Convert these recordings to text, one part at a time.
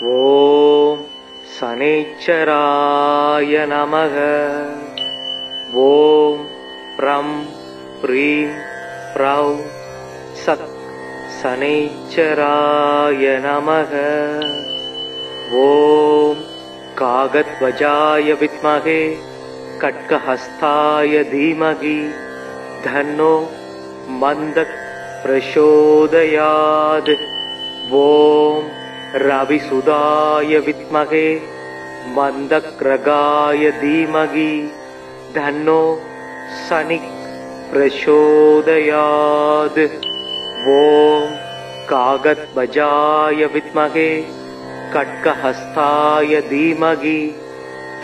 ஓம் சனீச்சராய நமக. ஓம் from ப்ரீம் ப்ரௌ chuck சனீச்சராய நமக. ஓம் காகத்வஜாய வித்மகே கட்கஹஸ்தாய தீமகி தன்னோ மந்தக் பிரசோதயாத். ஓம் ரவிசுதாய வித்மகே மந்தக்ரகாய தீமகி தன்னோ சனிக் பிரசோதயாத். ஓம் காகத்வஜாய வித்மகே கட்கஹஸ்தாய தீமகி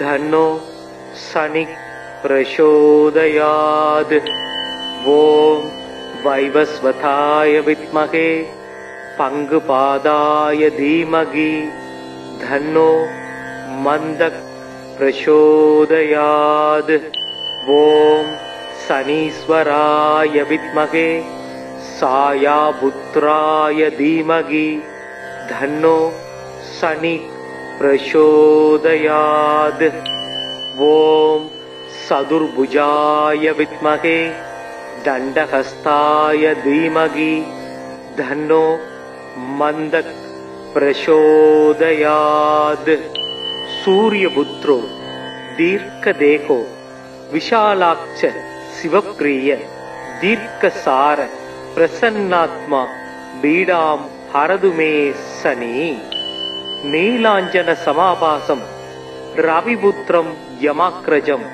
தன்னோ சனிக் பிரசோதயாத். ஓம் வைவஸ்வதாய வித்மகே பங்குபாதாய தீமகி தன்னோ மந்தக் பிரசோதயாத். ஓம் சனீஸ்வராய வித்மகே சாயாபுத்ராய தீமகி தன்னோ சனி பிரசோதயாத். ஓம் சதுர்புஜாய வித்மகே தண்டஹஸ்தாய தீமகி தன்னோ மந்தக் பிரசோதயாத். சூரியபுத்ரோ தீர்க்கதேகோ விஷாலாக்ஷ சிவப்ரிய தீர்க்கசார பிரசன்னாத்மா பீடாம் ஹரதுமே சனி. நீலாஞ்சன சமாபாசம் ரவிபுத்திரம் யமாக்ரஜம்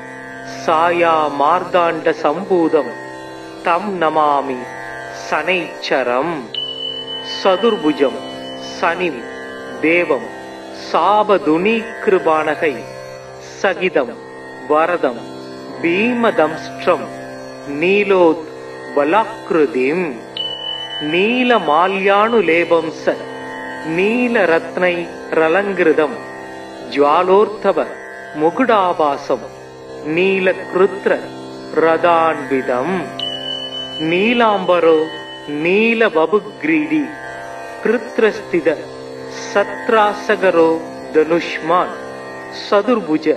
சாயா மார்தாண்ட சம்பூதம் தம் நமாமி சனைச்சரம். சதுர்புஜம் சனிம் தேவம் சாபதுனீக்ருபானகை சகிதம் வரதம் பீமதம்ஸ்ட்ரம் நீலோத் வலாக்ருதிம். நீலமால்யானுலேபம் ச நீலரத்னை ரலங்கிருதம் ஜ்வாலோர்த்தவ முகுடாபாசம் நீலக்ருத்ர ரதான்விதம். நீலாம்பரோ நீலவபுக்ரீடி கிருத்ரஸ்தித சத்ராசகரோ தனுஷ்மான். சதுர்புஜ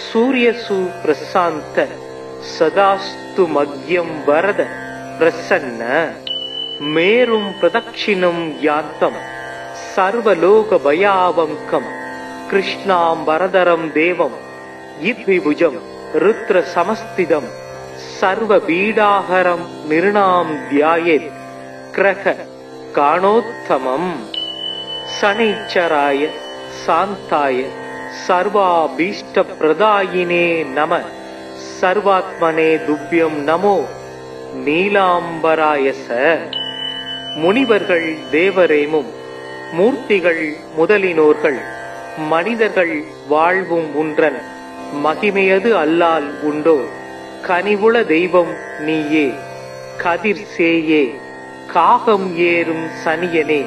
சூரியசு பிரசாந்த சதாஸ்து மக்யம் வரத பிரசன்ன. மேரும் பிரதக்ஷிணம் யாந்தம் சர்வலோக பயாவங்கம் கிருஷ்ணாம் வரதரம் தேவம் இத்விபுஜம் ருத்ர சமஸ்திதம் சர்வ பீடாஹரம் நிர்ணாம் தியாயேத் கிரக காணோத்தமம். சனைச்சராய சாந்தாய சர்வாபீஷ்ட பிரதாயினே நம. சர்வாத்மனே துப்யம் நமோ நீலாம்பராயச. முனிவர்கள் தேவரேமும் மூர்த்திகள் முதலினோர்கள் மனிதர்கள் வாழ்வும் உன்றன் மகிமையது அல்லால் உண்டோ. கனிவுள தெய்வம் நீயே கதிர் சேயே காகம் ஏறும் சனியனே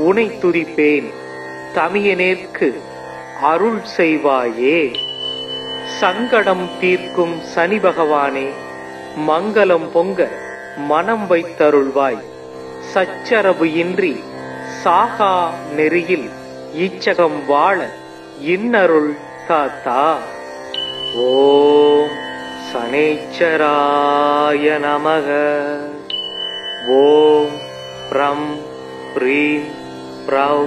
உனை துதிப்பேன் தமியனேற்கு அருள் செய்வாயே. சங்கடம் தீர்க்கும் சனி பகவானே மங்களம் பொங்க மனம் வைத்தருள்வாய். சச்சரவு இன்றி சாகா நெறியில் இச்சகம் வாழ இன்னருள் தாத்தா. ஓம் சனீச்சராய நமக. ஓம் ப்ரம் ப்ரீம் ப்ரௌ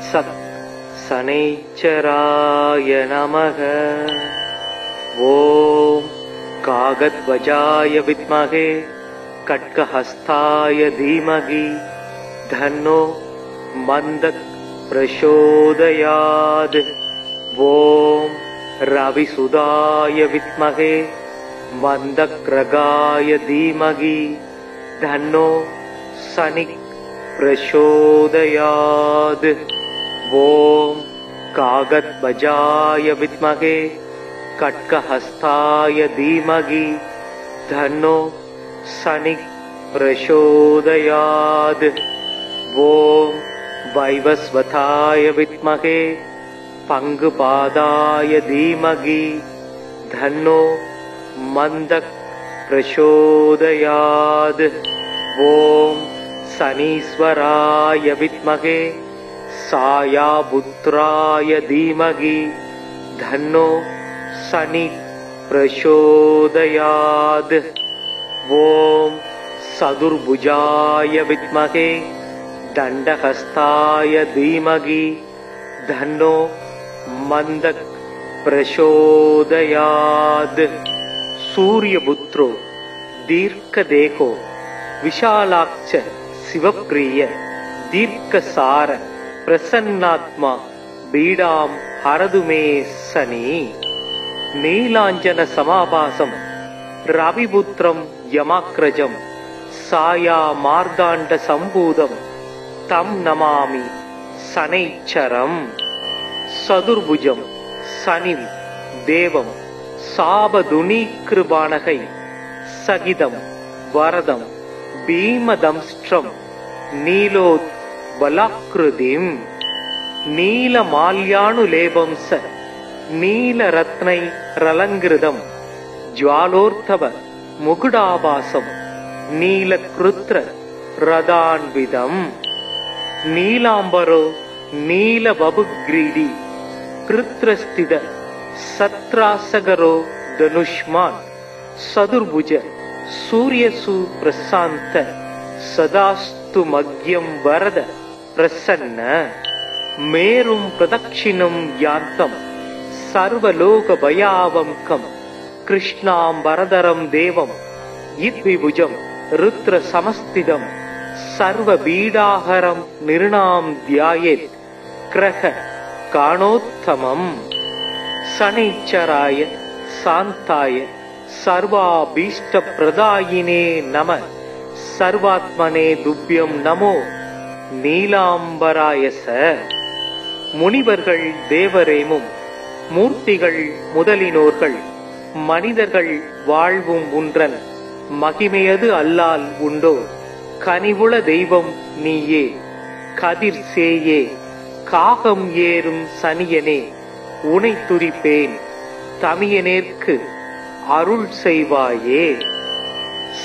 சக் சனீச்சராய நமக. ஓம் காகத்வஜாய வித்மகே கட்கஹஸ்தாய தீமகி தன்னோ மந்தக் பிரசோதயாத். ஓம் ரவிசுதாய வித்மகே மந்தக்ரகாய தீமகி தன்னோ சனிக் பிரசோதயாத். ஓம் காகத்வஜாய வித்மகே கட்கஹஸ்தாய தீமகி தன்னோ சனிக் பிரசோதயாத். ஓம் வைவஸ்வதாய வித்மகே பங்குபாதாய தீமகி தன்னோ மந்தக் பிரசோதயாத். ஓம் சனீஸ்வராய வித்மகே सायापुत्राय धीमहि धन्नो शनि प्रचोदयात्। ॐ चतुर्भुजाय विद्महे दण्डहस्ताय धीमहि धन्नो मन्दक प्रचोदयात्। सूर्यपुत्रो दीर्घदेहो विशालाक्ष शिवप्रिय दीर्घसार प्रसन्नात्मा बीडां हरतु मे शनि। नीलाञ्जन समाभासं रविपुत्रं यमाग्रजं साया मार्दाण्ड सम्भूतं तं नमामि शनैश्चरम्। चतुर्भुजं शनिं देवं शापदुनीकृपाणकै सहितं वरदं भीमदंष्ट्रं नीलोत्बलाकृतिं नीलमाल्यानुलेपं स नीलरत्नैरलङ्कृतं ज्वालोर्धव मुकुटाभासं नीलकृत्र रदान्वितं नीलाम्बरो नीलवपुग्रीडी कृत्रस्थित सत्रासगरो धनुष्मान् चतुर्भुज सूर्यसु प्रशान्त सदास्तु मह्यं वरद प्रसन्न। मेरुं प्रदक्षिणं यान्तं सर्वलोकभयावङ्कं कृष्णाम्बरधरं देवं यद्विभुजं रुद्रसमस्थितं सर्वपीडाहरं निर्णां ध्यायेत् ग्रह काणोत्तमम्। शनैश्चराय शान्ताय सर्वाभीष्टप्रदायिने नमः। सर्वात्मने तुभ्यं नमो நீலாம்பராய ச. முனிவர்கள் தேவரேமும் மூர்த்திகள் முதலினோர்கள் மனிதர்கள் வாழ்வும் உன்றன் மகிமையது அல்லால் உண்டோ? கனிவுள தெய்வம் நீயே கதிர் சேயே காகம் ஏறும் சனியனே உனை துதிப்பேன் தமியனேற்கு அருள் செய்வாயே.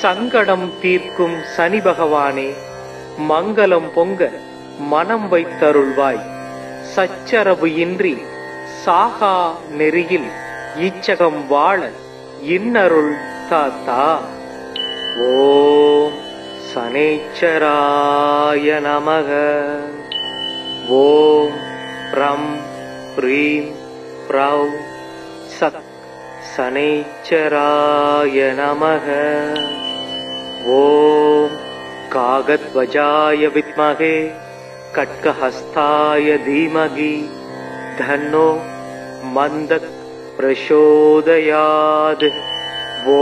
சங்கடம் தீர்க்கும் சனி பகவானே மங்களம் பொங்க மனம் வைத்தருள்வாய். சச்சரவு இன்றி சாகா நெறியில் இச்சகம் வாழ இன்னருள் தாத்தா. ஓம் சனேச்சராய நமக. ஓம் ப்ரம் ப்ரீம் ப்ரௌ சக் சனேச்சராய நமக. ஓம் कागध्वजाय विद्महे खड्गहस्ताय धीमहि धन्नो मन्दक प्रचोदयात्। ॐ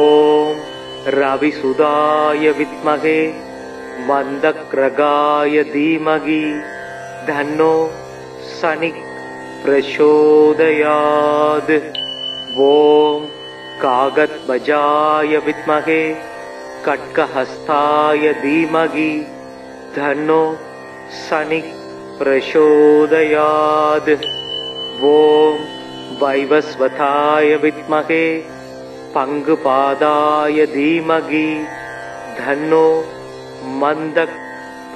रविसुदाय विद्महे मन्दक्रगाय धीमहि धन्नो शनि प्रचोदयात्। ॐ कागध्वजाय विद्महे खड्गहस्ताय धीमहि धन्नो शनि प्रचोदयात्। ॐ वैवस्वताय विद्महे पङ्गुपादाय धीमहि धन्नो मन्दक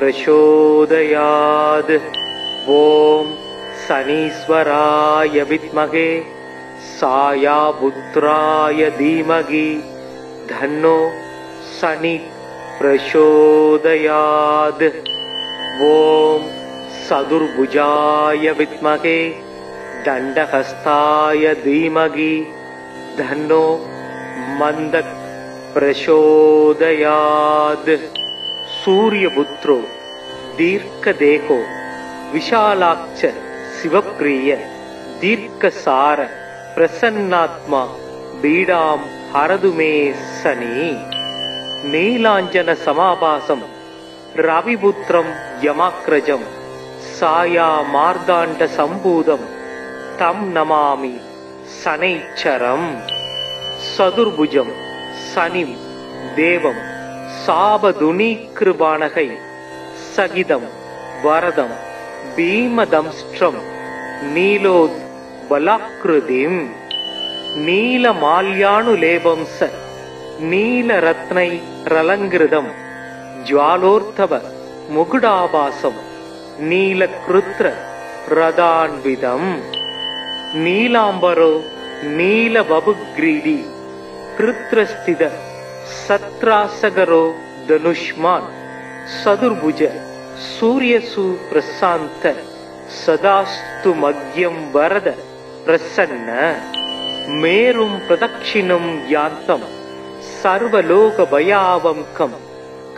प्रचोदयात्। ॐ शनीश्वराय विद्महे सायापुत्राय धीमहि धन्नो शनि प्रचोदयात्। ॐ चतुर्भुजाय विद्महे दण्डहस्ताय धीमहि धन्नो मन्दक प्रचोदयात्। सूर्यपुत्रो दीर्घदेहो विशालाक्ष शिवप्रिय दीर्घसार प्रसन्नात्मा बीडां हरतु मे शनि। नीलाञ्जन समाभासं रविपुत्रं यमाग्रजं साया मार्दाण्ड सम्भूतं तं नमामि शनैश्चरम्। चतुर्भुजं शनिं देवं शापदुनीकृपाणकै सहितं वरदं भीमदंष्ट्रं नीलोत्बलाकृतिं नीलमाल्यानुलेपं स नीलरत्नैरलङ्कृतं ज्वालोर्धव मुकुटाभासं நீலக்ருத்ர ரதான்விதம் நீலாம்பரோ நீலவபுக்ரீடி கிருத்ரஸ்தித சத்ராசகரோ தனுஷ்மான் சதுர்புஜ சூரியசு பிரசாந்த சதாஸ்து மக்யம் வரத பிரசன்ன மேரும் பிரதக்ஷிணம் யாந்தம் சர்வலோக பயாவம்கம்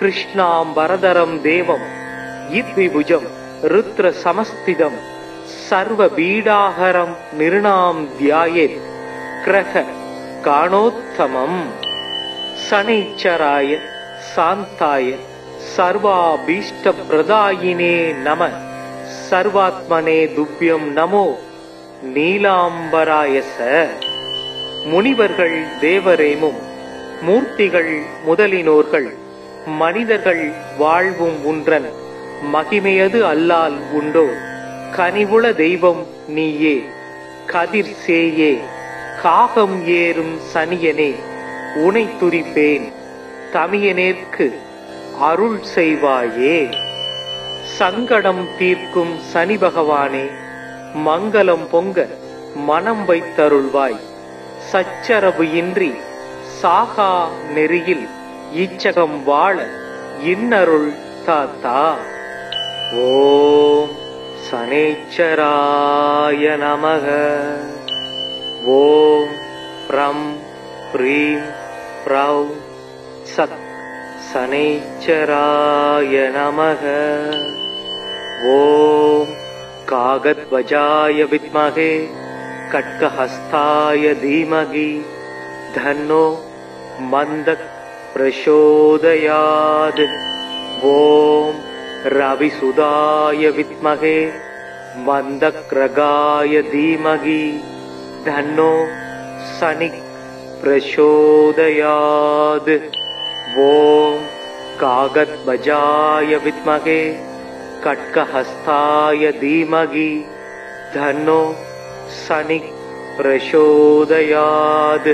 கிருஷ்ணாம் வரதரம் தேவம் யித்விபுஜம் ருத்ர சமஸ்திதம் சர்வ பீடாஹரம் நிர்ணாம் தியாயேத் கிரக காணோத்தமம் சனைச்சராய சாந்தாய சர்வாபீஷ்ட பிரதாயினே நம சர்வாத்மனே துப்யம் நமோ நீலாம்பராயச. முனிவர்கள் தேவரேமும் மூர்த்திகள் முதலினோர்கள் மனிதர்கள் வாழ்வும் உன்றன் மகிமையது அல்லால் உண்டோ கனிவுள தெய்வம் நீயே கதிர் சேயே காகம் ஏறும் சனியனே உனை துரிப்பேன் தமியனேற்கு அருள் செய்வாயே. சங்கடம் தீர்க்கும் சனி பகவானே மங்களம் பொங்க மனம் வைத்தருள்வாய் சச்சரவு இன்றி சாகா நெறியில் இச்சகம் வாழ இன்னருள் தாத்தா. ஓம் சனேச்சராய நமக. ஓம் ப்ரம் ப்ரீம் ப்ரௌ சத் சனேச்சராய நமக. ஓம் காகத்வஜாய வித்மஹே கட்கஹஸ்தாய தீமகி தன்னோ மந்தக் பிரசோதயாத். ஓம் ரவிசுதாய வித்மஹே மந்தக்ரகாய தீமகி தன்னோ சனிக் பிரசோதயாத். ஓம் காகத்வஜாய வித்மஹே கட்கஹஸ்தாய தீமகி தன்னோ சனிக் பிரசோதயாத்.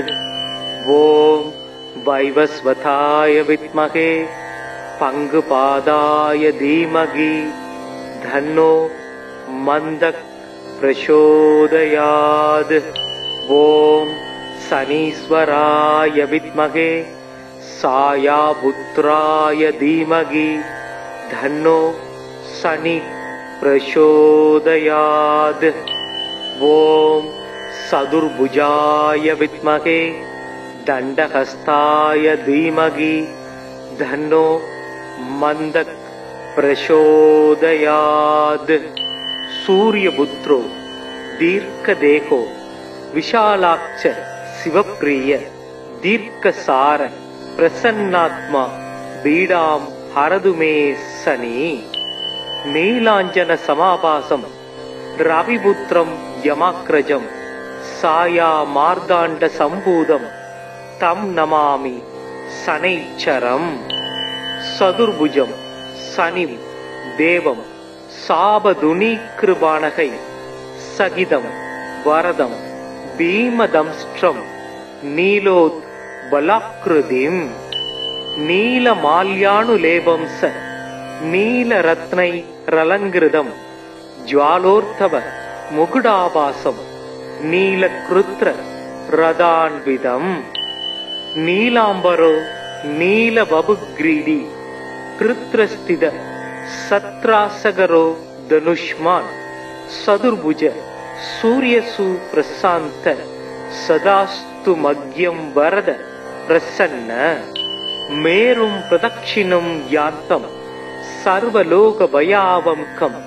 ஓம் வைவஸ்வதாய வித்மஹே பங்குபாதாய தீமகி தன்னோ மந்தக் பிரசோதயாத். ஓம் சனீஸ்வராய வித்மஹே சாயாபுத்ராய தீமகி தன்னோ சனி பிரசோதயாத். ஓம் சதுர்புஜாய வித்மஹே தண்டஹஸ்தாய தீமகி தன்னோ மந்தக் பிரசோதயாத். சூரியபுத்ரோ தீர்க்கதேகோ விஷாலாட்ச சிவப்பிரிய தீர்க்கசார பிரசன்னாத்மா பீடாம் ஹரதுமே சனி. நீலாஞ்சன சமாபாசம் ரவிபுத்திரம் யமாக்ரஜம் சாயா மார்தாண்ட சம்பூதம் தம் நமாமி சனைச்சரம். சதுர்புஜம் சனிம் தேவம் சாபதுனீகிருபாணகை சகிதம் வரதம் பீமதம்ஸ்ட்ரம் நீலோத் பலாக்ருதிம். நீலமால்யானுலேபம்ச நீலரத்னை ரலங்கிருதம் ஜ்வாலோர்த்தவ முகுடாபாசம் நீலக்ருத்ர ரதான்விதம். நீலாம்பரோ நீலவபுக்ரீடி கிருத்ரஸ்தித சத்ராசகரோ தனுஷ்மான் சதுர்புஜ சூரியசு பிரசாந்த சதாஸ்து மக்யம் வரத பிரசன்ன மேரும் பிரதக்ஷிணம் யாந்தம் சர்வலோக பயாவம்கம்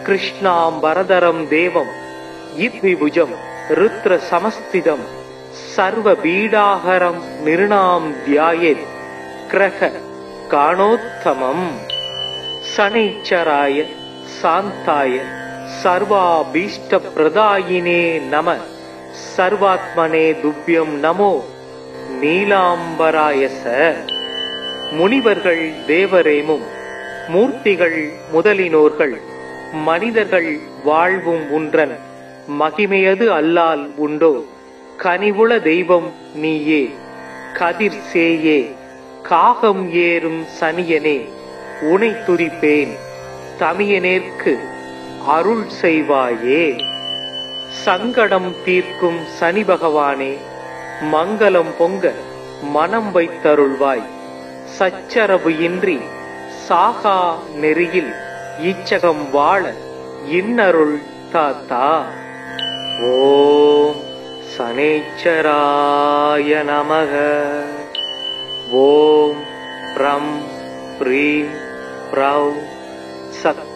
கிருஷ்ணாம் வரதரம் தேவம் யித்விபுஜம் ருத்ர சமஸ்திதம் சர்வ பீடாஹரம் நிர்ணாம் தியாயேத் கிரக காணோத்தமம். சனைச்சராய சாந்தாய சர்வாபீஷ்ட பிரதாயினே நம சர்வாத்மனே துப்யம் நமோ நீலாம்பராயச. முனிவர்கள் தேவரேமும் மூர்த்திகள் முதலினோர்கள் மனிதர்கள் வாழ்வும் உன்றன் மகிமையது அல்லால் உண்டோ கனிவுள தெய்வம் நீயே கதிர் சேயே காகம் ஏறும் சனியனே உனை துரிப்பேன் தமியனேற்கு அருள் செய்வாயே. சங்கடம் தீர்க்கும் சனி பகவானே, மங்களம் பொங்க மனம் வைத்தருள்வாய். சச்சரவு இன்றி சாகா நெறியில் இச்சகம் வாழ இன்னருள் தாத்தா. ஓம் சனேச்சராய நமக. ஓம் ப்ரம் ப்ரீம் ப்ரௌ சத்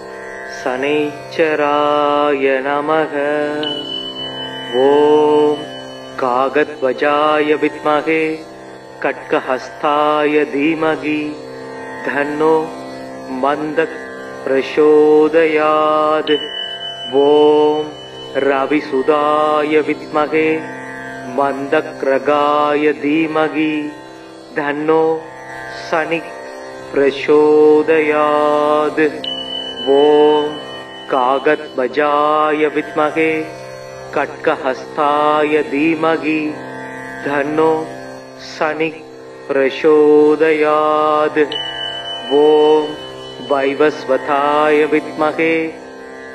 சனேச்சராய நமக. ஓம் காகத்வஜாய வித்மகே கட்கஹஸ்தாய தீமகி தன்னோ மந்தக் பிரசோதயாத். ஓம் ரவிசுதாய வித்மகே மந்தக்ரகாய தீமகி தன்னோ சனிக் பிரசோதயாத். ஓம் காகத்வஜாய வித்மகே கட்கஹஸ்தாய தீமகி தன்னோ சனிக் பிரசோதயாத். ஓம் வைவஸ்வதாய வித்மகே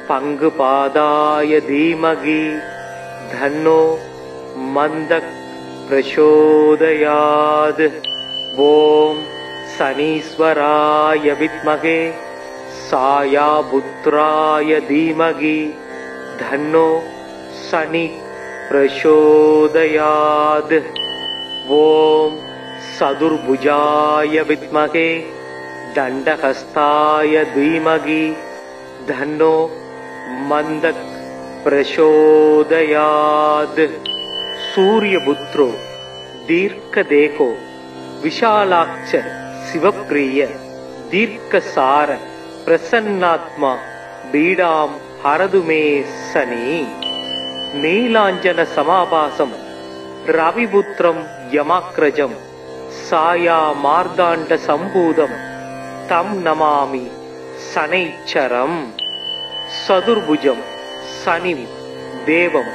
பங்குபாதாய தீமகி தன்னோ மந்தக் பிரசோதயாத். ஓம் சனீஸ்வராய வித்மகே சாயாபுத்ராய தீமகி தன்னோ சனி பிரசோதயாத். ஓம் சதுர்புஜாய வித்மகே தண்டஹஸ்தாய தீமகி தன்னோ மந்தக் பிரசோதயாத். சூரியபுத்ரோ தீர்க்கதேகோ விஷாலாட்ச சிவப்பிரிய தீர்க்கசார பிரசன்னாத்மா பீடாம் ஹரதுமே சனி. நீலாஞ்சன சமாபாசம் ரவிபுத்திரம் யமாக்ரஜம் சாயா மார்தாண்ட சம்பூதம் தம் நமாமி சனைச்சரம். சதுர்புஜம் சனிம் தேவம்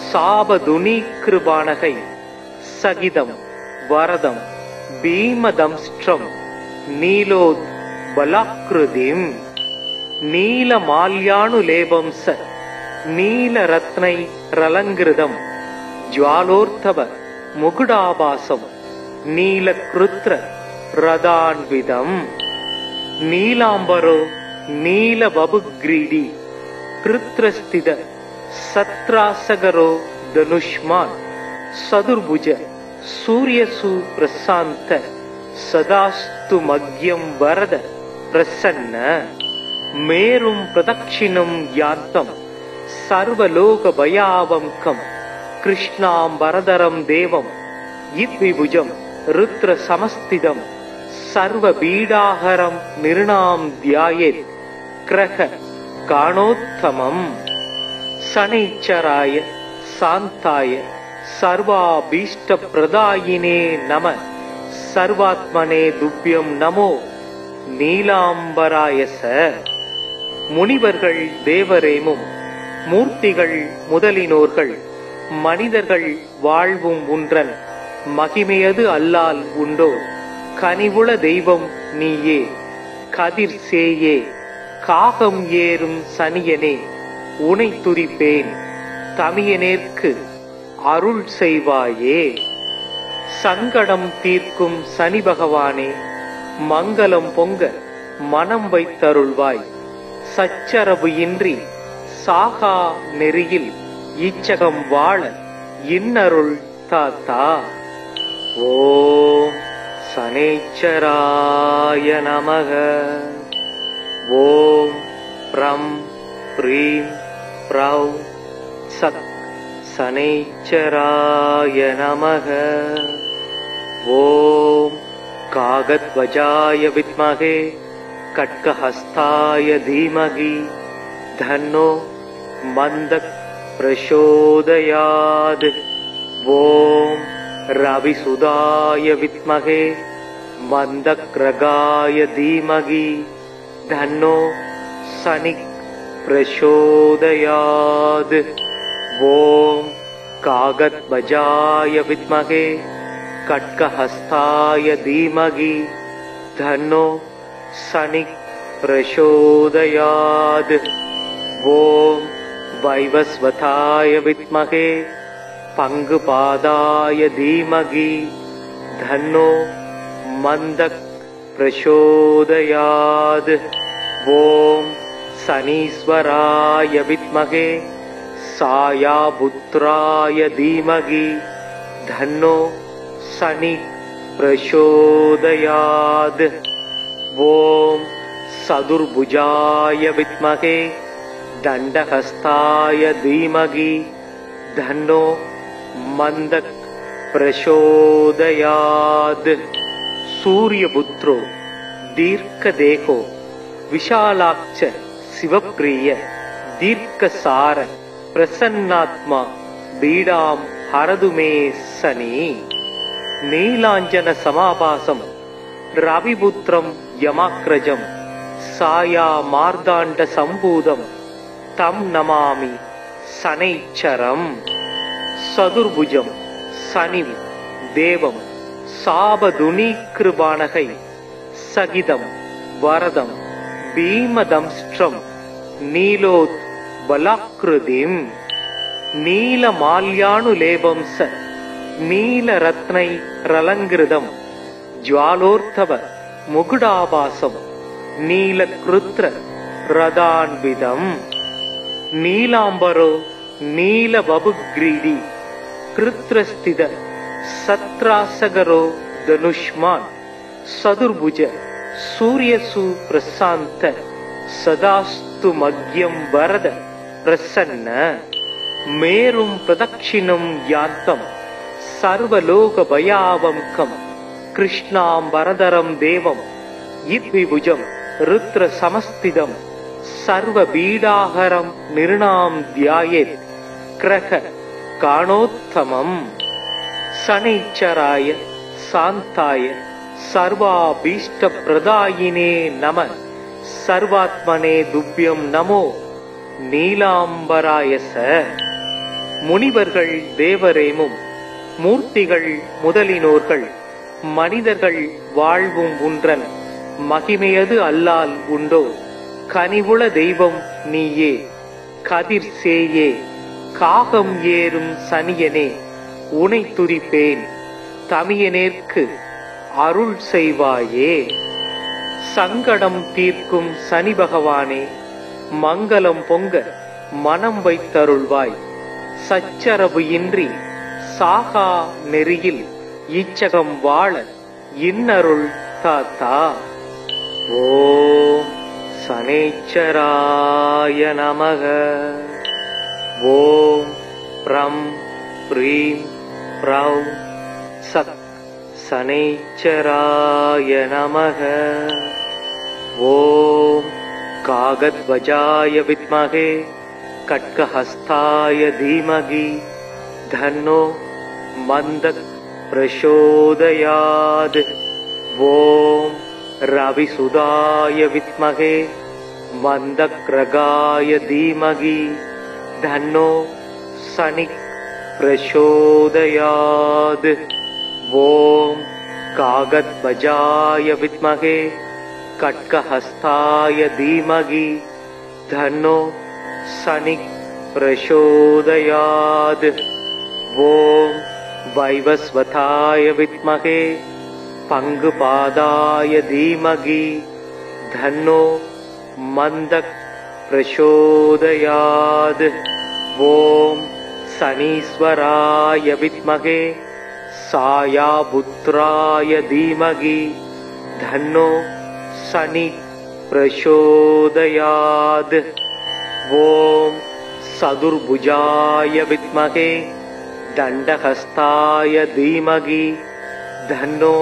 சாபதுனீக்ருபானகை சகிதம் வரதம் பீமதம்ஸ்ட்ரம் நீலோத் பலாக்ருதிம். நீலமால்யானுலேபம் ச நீலரத்னை ரலங்கிருதம் ஜ்வாலோர்த்தவ முகுடாபாசம் நீலக்ருத்ர ரதான்விதம். நீலாம்பரோ நீலவபுக்ரீடி கிருத்ரஸ்தித சத்ராசகரோ தனுஷ்மான். சதுர்புஜ சூரியசு பிரசாந்த சதாஸ்து மக்யம் வரத பிரசன்ன. மேரும் பிரதட்சிணம் யாந்தம் சர்வலோக பயாவங்கம் கிருஷ்ணாம்பரதரம் தேவம் இத்விபுஜம் ருத்ர சமஸ்திதம் சர்வ பீடாஹரம் நிர்ணாம் தியாயேத் கிரக காணோத்தமம். சனைச்சராய சாந்தாய சர்வாபீஷ்ட பிரதாயினே நம. சர்வாத்மனே துப்யம் நமோ நீலாம்பராய ச. முனிவர்கள் தேவரேமும் மூர்த்திகள் முதலினோர்கள் மனிதர்கள் வாழ்வும் உன்றன் மகிமையது அல்லால் உண்டோ. கனிவுள தெய்வம் நீயே கதிர் சேயே காகம் ஏறும் சனியனே உனை துதிப்பேன். தமியனேற்கு அருள் செய்வாயே. சங்கடம் தீர்க்கும் சனி பகவானே, மங்களம் பொங்க மனம் வைத்தருள்வாய். சச்சரவு இன்றி சாகா நெறியில் இச்சகம் வாழ இன்னருள் தாத்தா. ஓம் சனேச்சராய நமக. ஓம் ப்ரம் ப்ரீம் ப்ரௌ சத் சனேச்சராய நமக. ஓம் காகத்வஜாய வித்மகே கட்கஹஸ்தாய தீமகி தன்னோ மந்தக் பிரசோதயாத். ஓம் ரவிசுதாய வித்மகே மந்தக்ரகாய தீமகி தன்னோ சனிக் பிரசோதயாத். ஓம் காகத்வஜாய வித்மகே கட்கஹஸ்தாய தீமகி தன்னோ சனிக் प्रचोदयात्। ॐ वैवस्वताय विद्महे पङ्गुपादाय धीमहि तन्नो मन्दः प्रचोदयात्। ॐ शनीश्वराय विद्महे सायापुत्राय धीमहि तन्नो शनि प्रचोदयात्। ॐ चतुर्भुजाय विद्महे दण्डहस्ताय धीमहि तन्नो मन्दः प्रचोदयात्। सूर्यपुत्रो दीर्घदेहो विशालाक्ष शिवप्रिय दीर्घसार प्रसन्नात्मा पीडां हरतु मे शनि। नीलाञ्जन समाभासं रविपुत्रं यमाग्रजं साया मार्दाण्ड सम्भूतं तं नमामि शनैश्चरम्। चतुर्भुजं शनिं देवं साबधुनीकृपाणकै सगितं वरदं भीमदंष्ट्रं नीलोत्बलाकृतिं नीलमाल्यानुलेपं स नीलरत्नैरलङ्कृतं ज्वालोर्धव मुकुटाभासं नीलकृत्र रदान्वितं नीलाम्बरो नीलवपुग्रीडी कृत्रस्थित सत्रासगरो धनुष्मान् चतुर्भुज सूर्यसु प्रशान्त सदास्तु मह्यं वरद प्रसन्न। मेरुं प्रदक्षिणं यान्तं सर्वलोकभयावङ्कं कृष्णाम्बरधरं देवं यद्विभुजं रुद्रसमस्थितं सर्वपीडाहरं निर्णां ध्यायेत् क्रह काणोत्तमम्। शनैश्चराय शान्ताय सर्वाभीष्टप्रदायिने नमः। सर्वात्मने तुभ्यं नमो நீலாம்பராய ச. முனிவர்கள் தேவரேமும் மூர்த்திகள் முதலினோர்கள் மனிதர்கள் வாழ்வும் உன்றன் மகிமையது அல்லால் உண்டோ? கனிவுள தெய்வம் நீயே கதிர் சேயே காகம் ஏறும் சனியனே உனை துதிப்பேன் தமியனேற்கு அருள் செய்வாயே. சங்கடம் தீர்க்கும் சனி பகவானே மங்களம் பொங்க மனம் வைத்தருள்வாய். சச்சரவு இன்றி சாகா நெறியில் இச்சகம் வாழ இன்னருள் தாத்தா. ஓம் சனேச்சராய நமக. ஓம் ப்ரம் ப்ரீம் ப்ரௌ சக் சனேச்சராய நமக. ஓம் कागध्वजाय विद्महे खड्गहस्ताय धीमहि तन्नो मन्दः प्रचोदयात्। ॐ रविसुताय विद्महे मन्दग्रगाय धीमहि तन्नो शनि प्रचोदयात्। ॐ कागध्वजाय विद्महे खड्गहस्ताय धीमहि तन्नो शनि प्रचोदयात्। ॐ वैवस्वताय विद्महे पङ्गुपादाय धीमहि तन्नो मन्दः प्रचोदयात्। ॐ शनीश्वराय विद्महे सायापुत्राय धीमहि तन्नो शनि प्रचोदयात्। ॐ चतुर्भुजाय विद्महे दण्डहस्ताय धीमहि तन्नो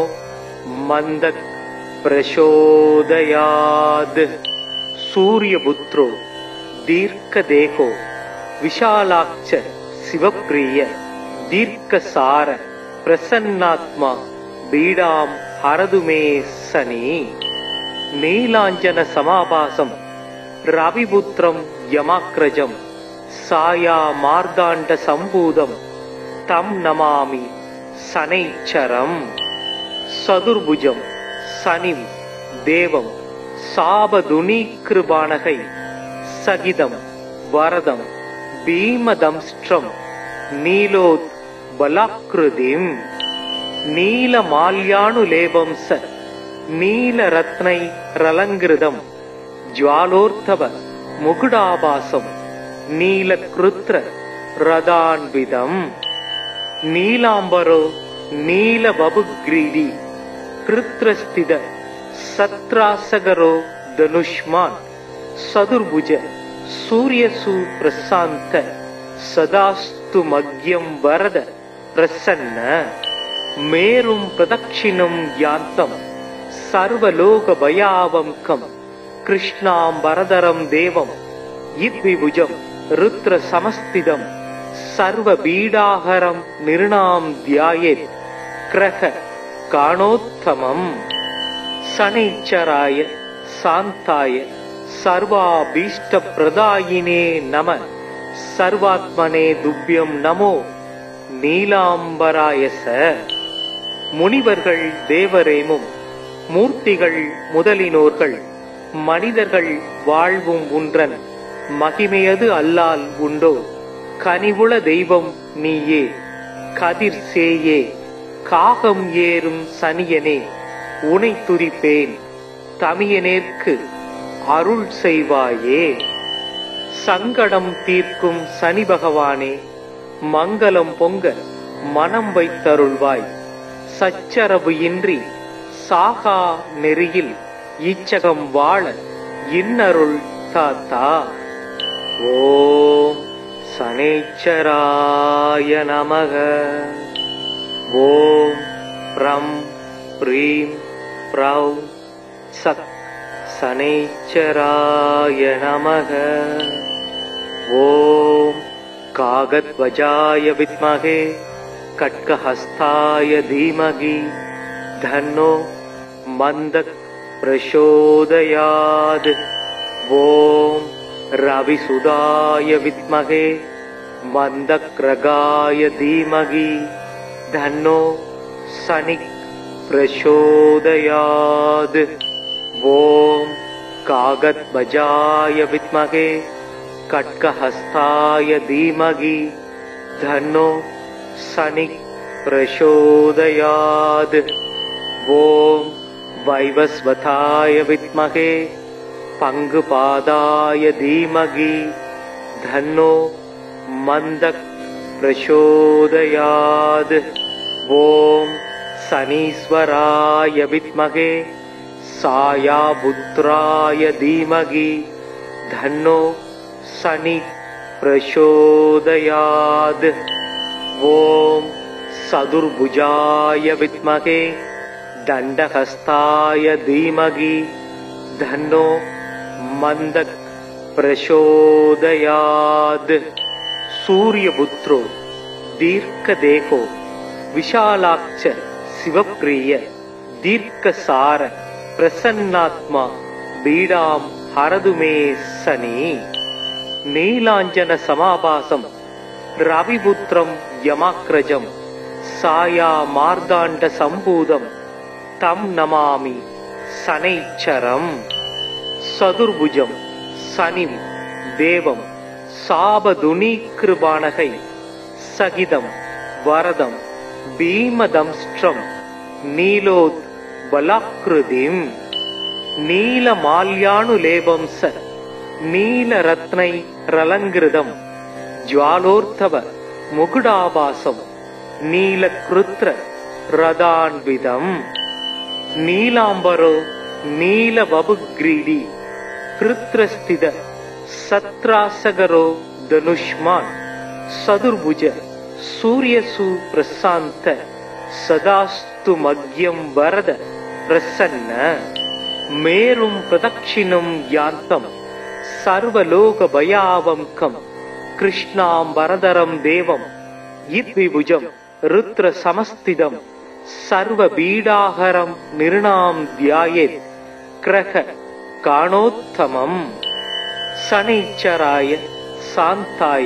मन्दः प्रचोदयात्। सूर्यपुत्रो दीर्घदेहो विशालाक्ष शिवप्रिय दीर्घसार प्रसन्नात्मा पीडां हरतु मे शनि। नीलाञ्जन समाभासं रविपुत्रं यमाग्रजं साया मार्दाण्ड सम्भूतं तं नमामि शनैश्चरम्। चतुर्भुजं शनिं देवं சாபதுனீகிருபாணகை சகிதம் வரதம் பீமதம்ஸ்ட்ரம் நீலோத் பலாக்ருதிம் நீலமால்யானுலேபம் ச நீலரத்னை ரலங்கிருதம் ஜ்வாலோர்த்தவ முகுடாபாசம் நீலக்ருத்ர ரதான்விதம் நீலாம்பரோ நீலவபுக்ரீடி கிருத்ரஸ்தித சத்ராசகரோ தனுஷ்மான் சதுர்புஜ சூரியசு பிரசாந்த சதாஸ்து மக்யம் வரத பிரசன்ன மேரும் பிரதட்சிணம் யாந்தம் சர்வலோக பயாவம்கம் கிருஷ்ணாம் வரதரம் தேவம் இத்விபுஜம் ருத்ர சமஸ்திதம் சர்வ பீடாஹரம் நிர்ணாம் தியாயேத் கிரக காணோத்தமம் சனைச்சராய சாந்தாய சர்வாபீஷ்ட பிரதாயினே நம சர்வாத்மனே துப்யம் நமோ நீலாம்பராயச. முனிவர்கள் தேவரேமும் மூர்த்திகள் முதலினோர்கள் மனிதர்கள் வாழ்வும் உன்றன் மகிமையது அல்லால் உண்டோ கனிவுள தெய்வம் நீயே கதிர் சேயே காகம் ஏறும் சனியனே உனை துதிப்பேன் தமியனேற்கு அருள் செய்வாயே. சங்கடம் தீர்க்கும் சனி பகவானே மங்களம் பொங்க மனம் வைத்தருள்வாய் சச்சரவு இன்றி சாகா நெறியில் இச்சகம் வாழ இன்னருள் தாத்தா. ஓம் சனேச்சராய நமக. ஓம் ப்ரம் ப்ரீம் ப்ரௌ சக் சனேச்சராய நமக. ஓம் காகத்வஜாய வித்மஹே கட்கஹஸ்தாய தீமகி தன்னோ மந்தக் பிரசோதயாத். ஓம் ரவிசுதாய வித்மஹே மந்தக்ரகாய தீமகி தன்னோ சனிக் பிரசோதயாத். ஓம் காகத்வஜாய வித்மஹே கட்கஹஸ்தாய தீமகி தன்னோ சனிக் பிரசோதயாத். ஓம் வைவஸ்வதாய வித்மஹே பங்குபாதாய தீமகி தன்னோ மந்தக் பிரசோதயாத். ஓம் சனீஸ்வராய வித்மஹே சாயாபுத்ராய தீமகி தன்னோ சனி பிரசோதயாத். ஓம் சதுர்புஜாய வித்மஹே தண்டஹஸ்தாய தீமகி தன்னோ மந்தக் பிரசோதயாத். சூரியபுத்ரோ தீர்க்கதேகோ விஷாலாட்ச சிவப்பிரிய தீர்க்கசார பிரசன்னாத்மா பீடாம் ஹரதுமே சனி. நீலாஞ்சன சமாபாசம் ரவிபுத்திரம் யமாக்ரஜம் சாயா மார்தாண்ட சம்பூதம் தம் நமாமி சனைச்சரம். சதுர்புஜம் சனிம் தேவம் சாபதுனீகிருபாணகை சகிதம் வரதம் பீமதம்ஸ்ட்ரம் நீலோத் பலாக்ருதிம் நீலமால்யானுலேபம் ச நீலரத்னை ரலங்கிருதம் ஜ்வாலோர்த்தவ முகுடாபாசம் நீலக்ருத்ர ரதான்விதம் நீலாம்பரோ நீலவபுக்ரீடி கிருத்ரஸ்தித சத்ராசகரோ தனுஷ்மான் சதுர்புஜ சூரியசு பிரசாந்த சதாஸ்து மக்யம் வரத பிரசன்ன மேரும் பிரதட்சிணம் யாந்தம் சர்வலோக பயாவம்கம் கிருஷ்ணாம் வரதரம் தேவம் இத்விபுஜம் ருத்ர சமஸ்திதம் சர்வ பீடாஹரம் நிர்ணாம் தியாயேத் கிரக காணோத்தமம். சனைச்சராய சாந்தாய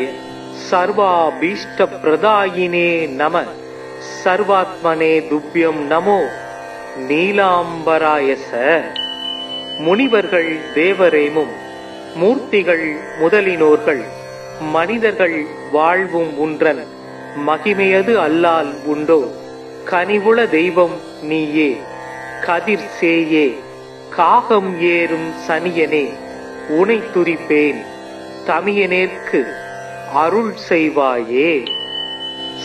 சர்வாபீஷ்ட பிரதாயினே நம சர்வாத்மனே துப்யம் நமோ நீலாம்பராயச. முனிவர்கள் தேவரேமும் மூர்த்திகள் முதலினோர்கள் மனிதர்கள் வாழ்வும் உன்றன் மகிமையது அல்லால் உண்டோ கனிவுள தெய்வம் நீயே கதிர் சேயே காகம் ஏறும் சனியனே உனை துதிப்பேன் தமியனேற்கு அருள் செய்வாயே.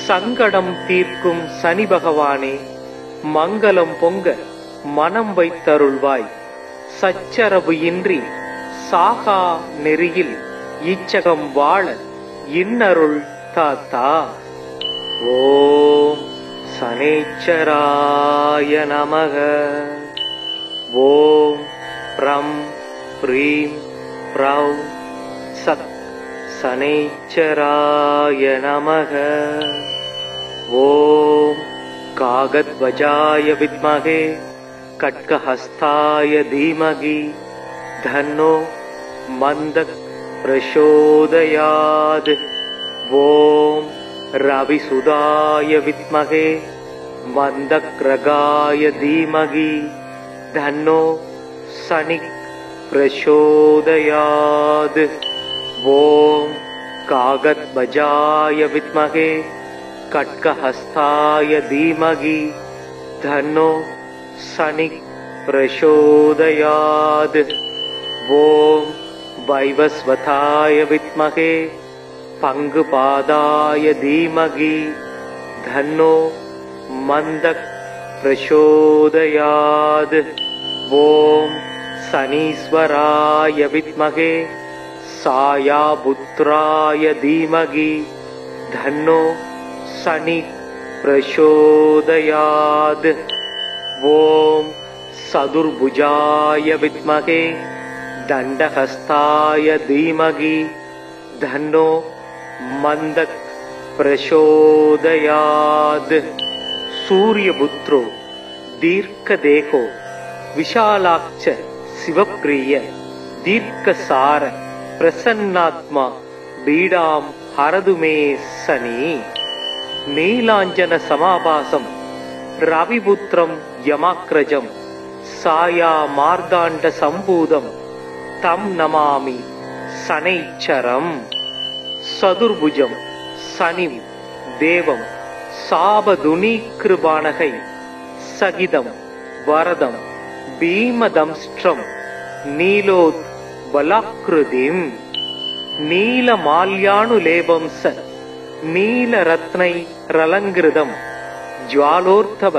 சங்கடம் தீர்க்கும் சனி பகவானே மங்களம் பொங்க மனம் வைத்தருள்வாய். சச்சரவு இன்றி சாகா நெறியில் இச்சகம் வாழ இன்னருள் தாத்தா. ஓம் சனேச்சராய நமக. ஓம் ப்ரம் ப்ரீம் ப்ரௌ சத் சனேச்சராய நமக. ஓம் காகத்வஜாய வித்மகே கட்கஹஸ்தாய தீமகி தன்னோ மந்தக் பிரசோதயாத். ஓம் ரவிசுதாய வித்மகே மந்தக்ரகாய தீமகி தன்னோ சனிக் பிரசோதயாத். ஓம் காகத்வஜாய வித்மகே கட்கஹஸ்தாய தீமகி தன்னோ சனிக் பிரசோதயாத். ஓம் வைவஸ்வதாய வித்மகே பங்குபாதாய தீமகி தன்னோ மந்தக் பிரசோதயாத். ஓம் சனீஸ்வராய வித்மகே சாயாபுத்ராய தீமகி தன்னோ சனி பிரசோதயாத். ஓம் சதுர்புஜாய வித்மகே தண்டஹஸ்தாய தீமகி தன்னோ மந்தக் பிரசோதயாத். சூரியபுத்ரோ தீர்க்கதேகோ விஷாலாட்ச சிவப்பிரிய தீர்க்கசார பிரசன்னாத்மா பீடாம் ஹரதுமே சனி. நீலாஞ்சன சமாபாசம் ரவிபுத்திரம் யமாக்ரஜம் சாயா மார்தாண்ட சம்பூதம் தம் நமாமி சனைச்சரம். சதுர்புஜம் சனிம் தேவம் சாபதுனீக்ருபானகை சகிதம் வரதம் பீமதம்ஸ்ட்ரம் நீலோத் பலாக்ருதிம். நீலமால்யானுலேபம் ச நீலரத்னை ரலங்கிருதம் ஜ்வாலோர்த்தவ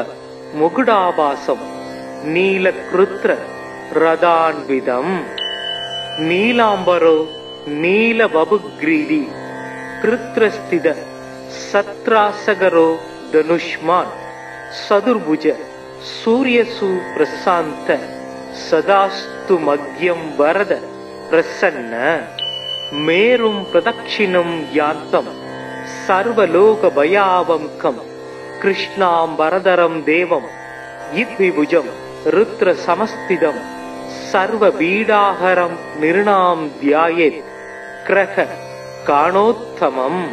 முகுடாபாசம் நீலக்ருத்ர ரதான்விதம். நீலாம்பரோ நீலவபுக்ரீடி கிருத்ரஸ்தித சத்ராசகரோ தனுஷ்மான். சதுர்புஜ சூரியசு பிரசாந்த சதாஸ்து மக்யம் வரத பிரசன்ன. மேரும் பிரதட்சிணம் யாந்தம் சர்வலோக பயாவம்கம் கிருஷ்ணாம்பரதரம் தேவம் இத்விபுஜம் ருத்ர சமஸ்திதம் சர்வ பீடாஹரம் நிருணாம் தியாயேத் கிரக காணோத்தமம்.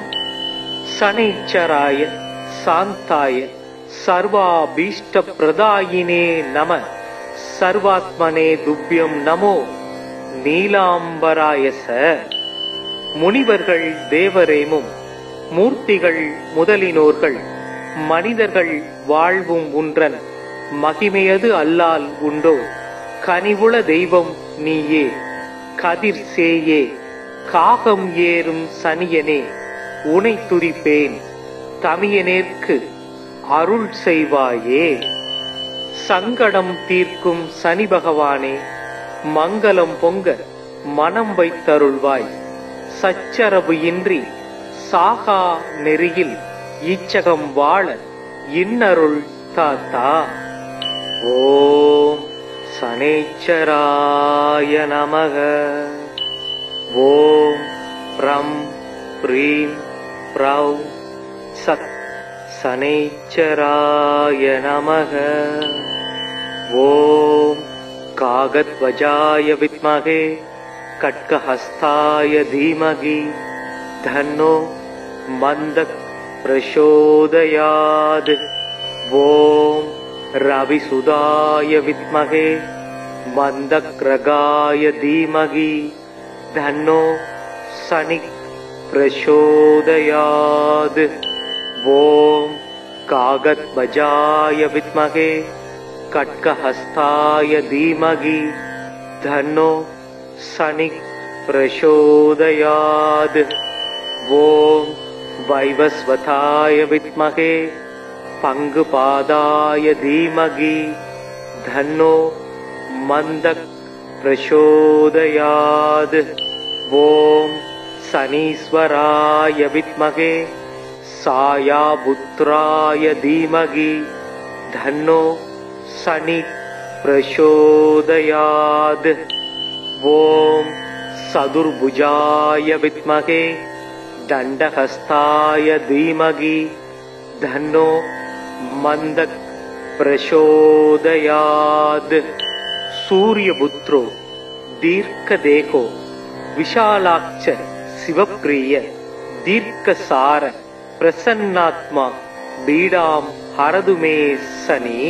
சனைச்சராய சாந்தாய சர்வாபீஷ்ட பிரதாயினே நம. சர்வாத்மனே துப்யம் நமோ நீலாம்பராயச. முனிவர்கள் தேவரேமும் மூர்த்திகள் முதலினோர்கள் மனிதர்கள் வாழ்வும் உன்றன் மகிமையது அல்லால் உண்டோ கனிவுள தெய்வம் நீயே கதிர் சேயே காகம் ஏறும் சனியனே உனை துதிப்பேன் தமியனேற்கு அருள் செய்வாயே. சங்கடம் தீர்க்கும் சனி பகவானே மங்களம் பொங்க மனம் வைத்தருள்வாய். சச்சரவு இன்றி சாகா நெறியில் இச்சகம் வாழ இன்னருள் தாத்தா. ஓம் சனேச்சராய நமக. ஓம் ப்ரம் ப்ரீம் ப்ரௌ சத் சனேச்சராய நமக. ஓம் காகத்வஜாய வித்மகே கட்கஹஸ்தாய தீமகி தன்னோ மந்தக் பிரசோதயாத். ஓம் ரவிசுதாய வித்மகே मंदग्रगाय धीमहि धन्नो शनिः प्रचोदयात्। ओम कागदध्वजाय विद्महे खड्गहस्ताय धीमहि धन्नो शनिः प्रचोदयात्। ओम वैवस्वताय विद्महे पंगुपादाय धीमहि धन्नो मंदक प्रचोदयात्। ओम शनीश्वराय विद्महे सायापुत्राय धीमहि धन्नो शनि प्रचोदयात्। ओम चतुर्भुजाय विद्महे दंडहस्ताय धीमहि धन्नो मंदक प्रचोदयात्। सूर्यपुत्रो दीर्घदेहो विशालाक्ष शिवप्रिय दीर्घसार प्रसन्नात्मा बीडां हरदु मे शनि।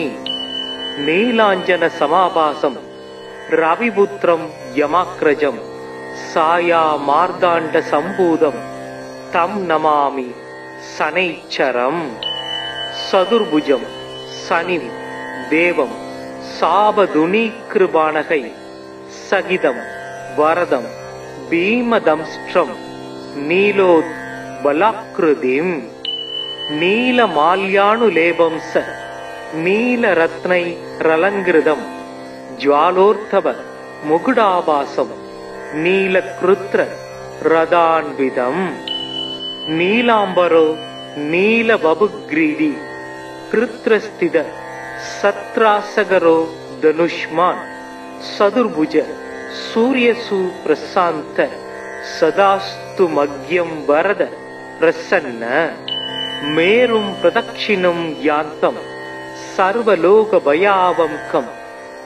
नीलांजन समाभासं रविपुत्रं यमाग्रजं साया मार्दांड संभूतं तं नमामि शनैश्चरम्। चतुर्भुजं शनिं देवं साबधुनीकृपाणकै सहितं वरदं भीमदंष्ट्रं नीलोत्बलाकृतिं नीलमाल्यानुलेपं स नीलरत्नैरलङ्कृतं ज्वालोर्धव मुकुटाभासं नीलकृत्र रदान्वितं नीलाम्बरो नीलवपुग्रीडी कृत्रस्थित सत्रासगरो धनुष्मान् चतुर्भुज सूर्यसु प्रशांत सदास्तु मग्यं वरद प्रसन्न। मेरुं प्रदक्षिणं यान्तं सर्वलोक भयावंकं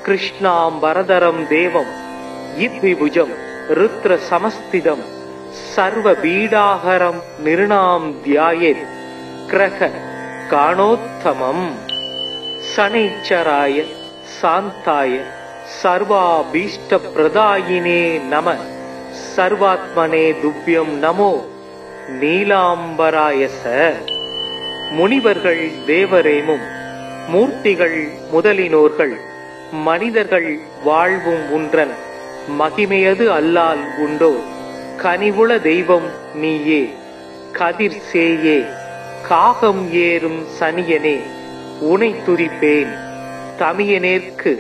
कृष्णाम्बरधरं देवं यद्विभुजं रुद्र समस्थितं सर्वपीडाहरं निर्णां ध्यायेत् ग्रह काणोत्तमम्। शनैश्चराय शान्ताय सर्वाभीष्टप्रदायिने नमः। सर्वात्मने तुभ्यं नमो நீலாம்பராய ச. முனிவர்கள் தேவரேமும் மூர்த்திகள் முதலினோர்கள் மனிதர்கள் வாழ்வும் உன்றன் மகிமையது அல்லால் உண்டோ. கனிவுள தெய்வம் நீயே கதிர் சேயே காகம் ஏறும் சனியனே உனை துதிப்பேன் தமியனேற்கு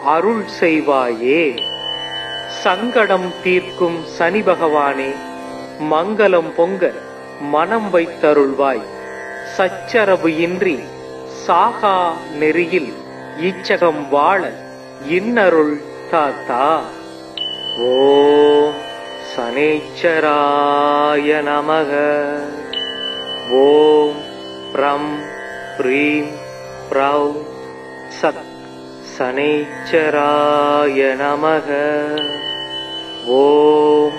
அருள் செய்வாயே. சங்கடம் தீர்க்கும் சனி பகவானே மங்களம் பொங்க மனம் வைத்தருள்வாய். சச்சரவு இன்றி சாகா நெறியில் இச்சகம் வாழ இன்னருள் தாத்தா. ஓம் சனேச்சராய நமக. ஓம் ப்ரம் ப்ரீம் ப்ரௌ சக் சனேச்சராய நமக. ஓம்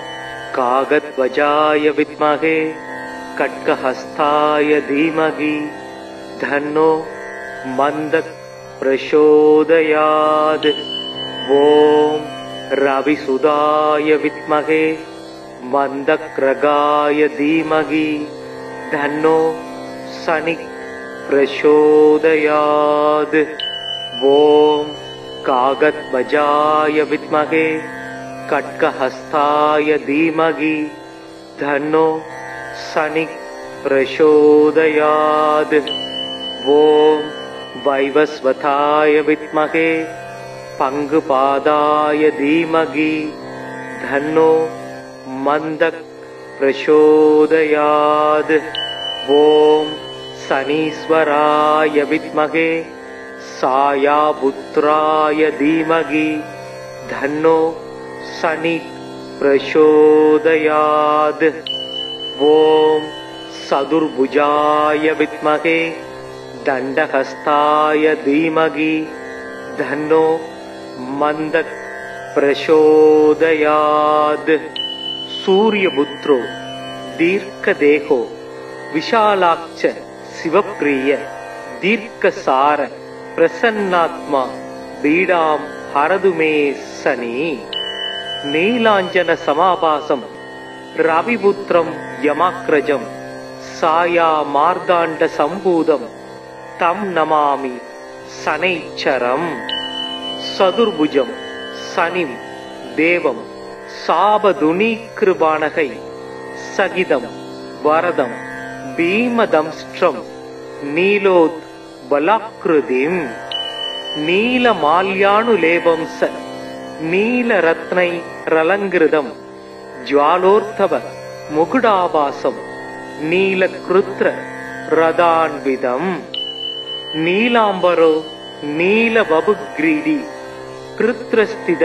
कागध्वजाय विद्महे खड्गहस्ताय धीमहि धन्नो मंदक प्रचोदयात्। ओम रविसुदाय विद्महे मंदग्रगाय धीमहि धन्नो शनि प्रचोदयात्। ओम कागध्वजाय विद्महे खड्गहस्ताय धीमहि धन्नो शनि प्रचोदयात्। ओम वैवस्वताय विद्महे पंगुपादाय धीमहि धन्नो मंदक प्रचोदयात्। ओम शनीश्वराय विद्महे सायापुत्राय धीमहि धन्नो शनि प्रचोदयात्। ओम चतुर्भुजाय विद्महे दंडहस्ताय धीमहि धन्नो मंदक प्रचोदयात्। सूर्यपुत्रो दीर्घदेहो विशालाक्ष शिवप्रिय दीर्घसार प्रसन्नात्मा बीडां हरदु मे शनि नीलाञ्जन समाभासं रविपुत्रं यमाग्रजं साया मार्दाण्ड सम्भूतं तं नमामि शनैश्चरम् सदुर्भुजं शनिं देवं शापदुनीकृपाणकै सगिदं वरदं भीमदंष्ट्रं नीलोद्बलाकृतिम् नीलमाल्यानुलेपं स नीलरत्नैरलङ्कृतं ज्वालोर्धव मुकुटाभासं नीलकृत्र रदान्वितम् नीलाम्बरो नीलवपुग्रीडी कृत्रस्थित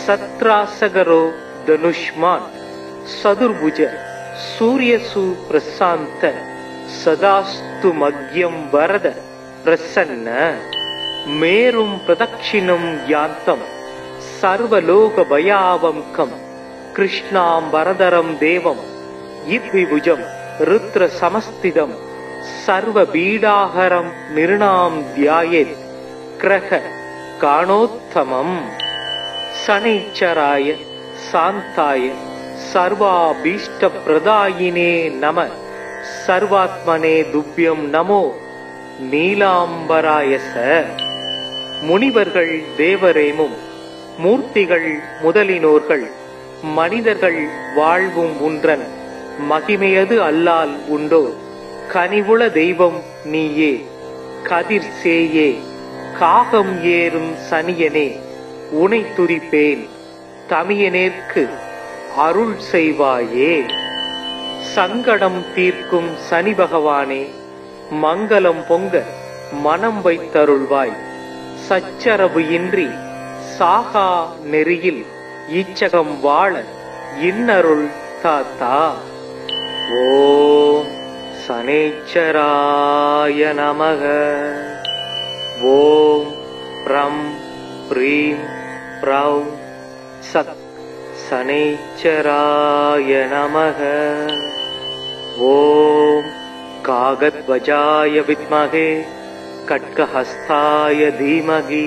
सत्रासगरो धनुष्मान् सदुर्भुज सूर्यसु प्रशान्त सदास्तु मग्यं वरद प्रसन्न मेरुं प्रदक्षिणं यान्तं सर्वलोकभयावङ्कं कृष्णाम्बरधरं देवं यद्विभुजं रुद्रसमस्थितं सर्वपीडाहरं निर्णां ध्यायेत् क्रह काणोत्तमम् शनैश्चराय शान्ताय सर्वाभीष्टप्रदायिने नमः सर्वात्मने तुभ्यं नमो நீலாம்பராய ச. முனிவர்கள் தேவரேமும் மூர்த்திகள் முதலினோர்கள் மனிதர்கள் வாழ்வும் உன்றன் மகிமையது அல்லால் உண்டோ கனிவுள தெய்வம் நீயே கதிர் சேயே காகம் ஏறும் சனியனே உனை துதிப்பேன் தமியனேற்கு அருள் செய்வாயே. சங்கடம் தீர்க்கும் சனி பகவானே மங்களம் பொங்க மனம் வைத்தருள்வாய். சச்சரவு இன்றி சாகா நெறியில் இச்சகம் வாழ இன்னருள் தாத்தா. ஓம் சனேச்சராய நமக. ஓம் ப்ரம் ப்ரீம் ப்ரௌ சத் சனேச்சராய நமக. ஓம் कागध्वजाय विद्महे खड्गहस्ताय धीमहि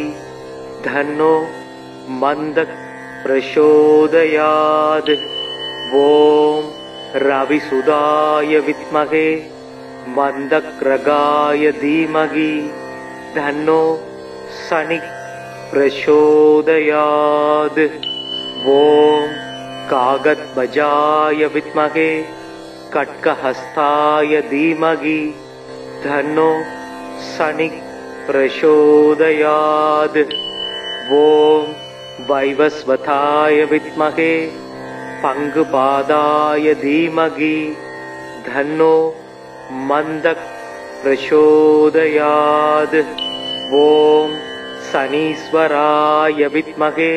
धन्नो मन्दः प्रचोदयात्. ओम रविसुदाय विद्महे मन्दग्रगाय धीमहि धन्नो शनिः प्रचोदयात्. ओम कागध्वजाय विद्महे खड्गहस्ताय धीमहि धन्नो शनिः प्रचोदयात्. ओम वैवस्वताय विद्महे पङ्गुपादाय धीमहि धन्नो मन्दः प्रचोदयात्. ओम शनीश्वराय विद्महे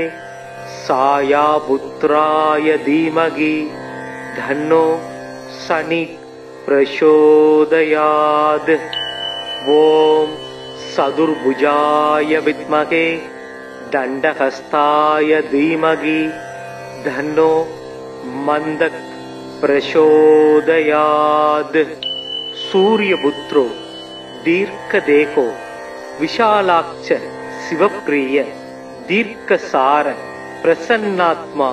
सायापुत्राय धीमहि धन्नो शनि प्रचोदयात्. ओम सदुर्भुजाय विद्महे दण्डहस्ताय धीमहि धन्नो मन्दः प्रचोदयात्. सूर्यपुत्रो दीर्घदेहो विशालाक्ष शिवप्रिय दीर्घसार प्रसन्नात्मा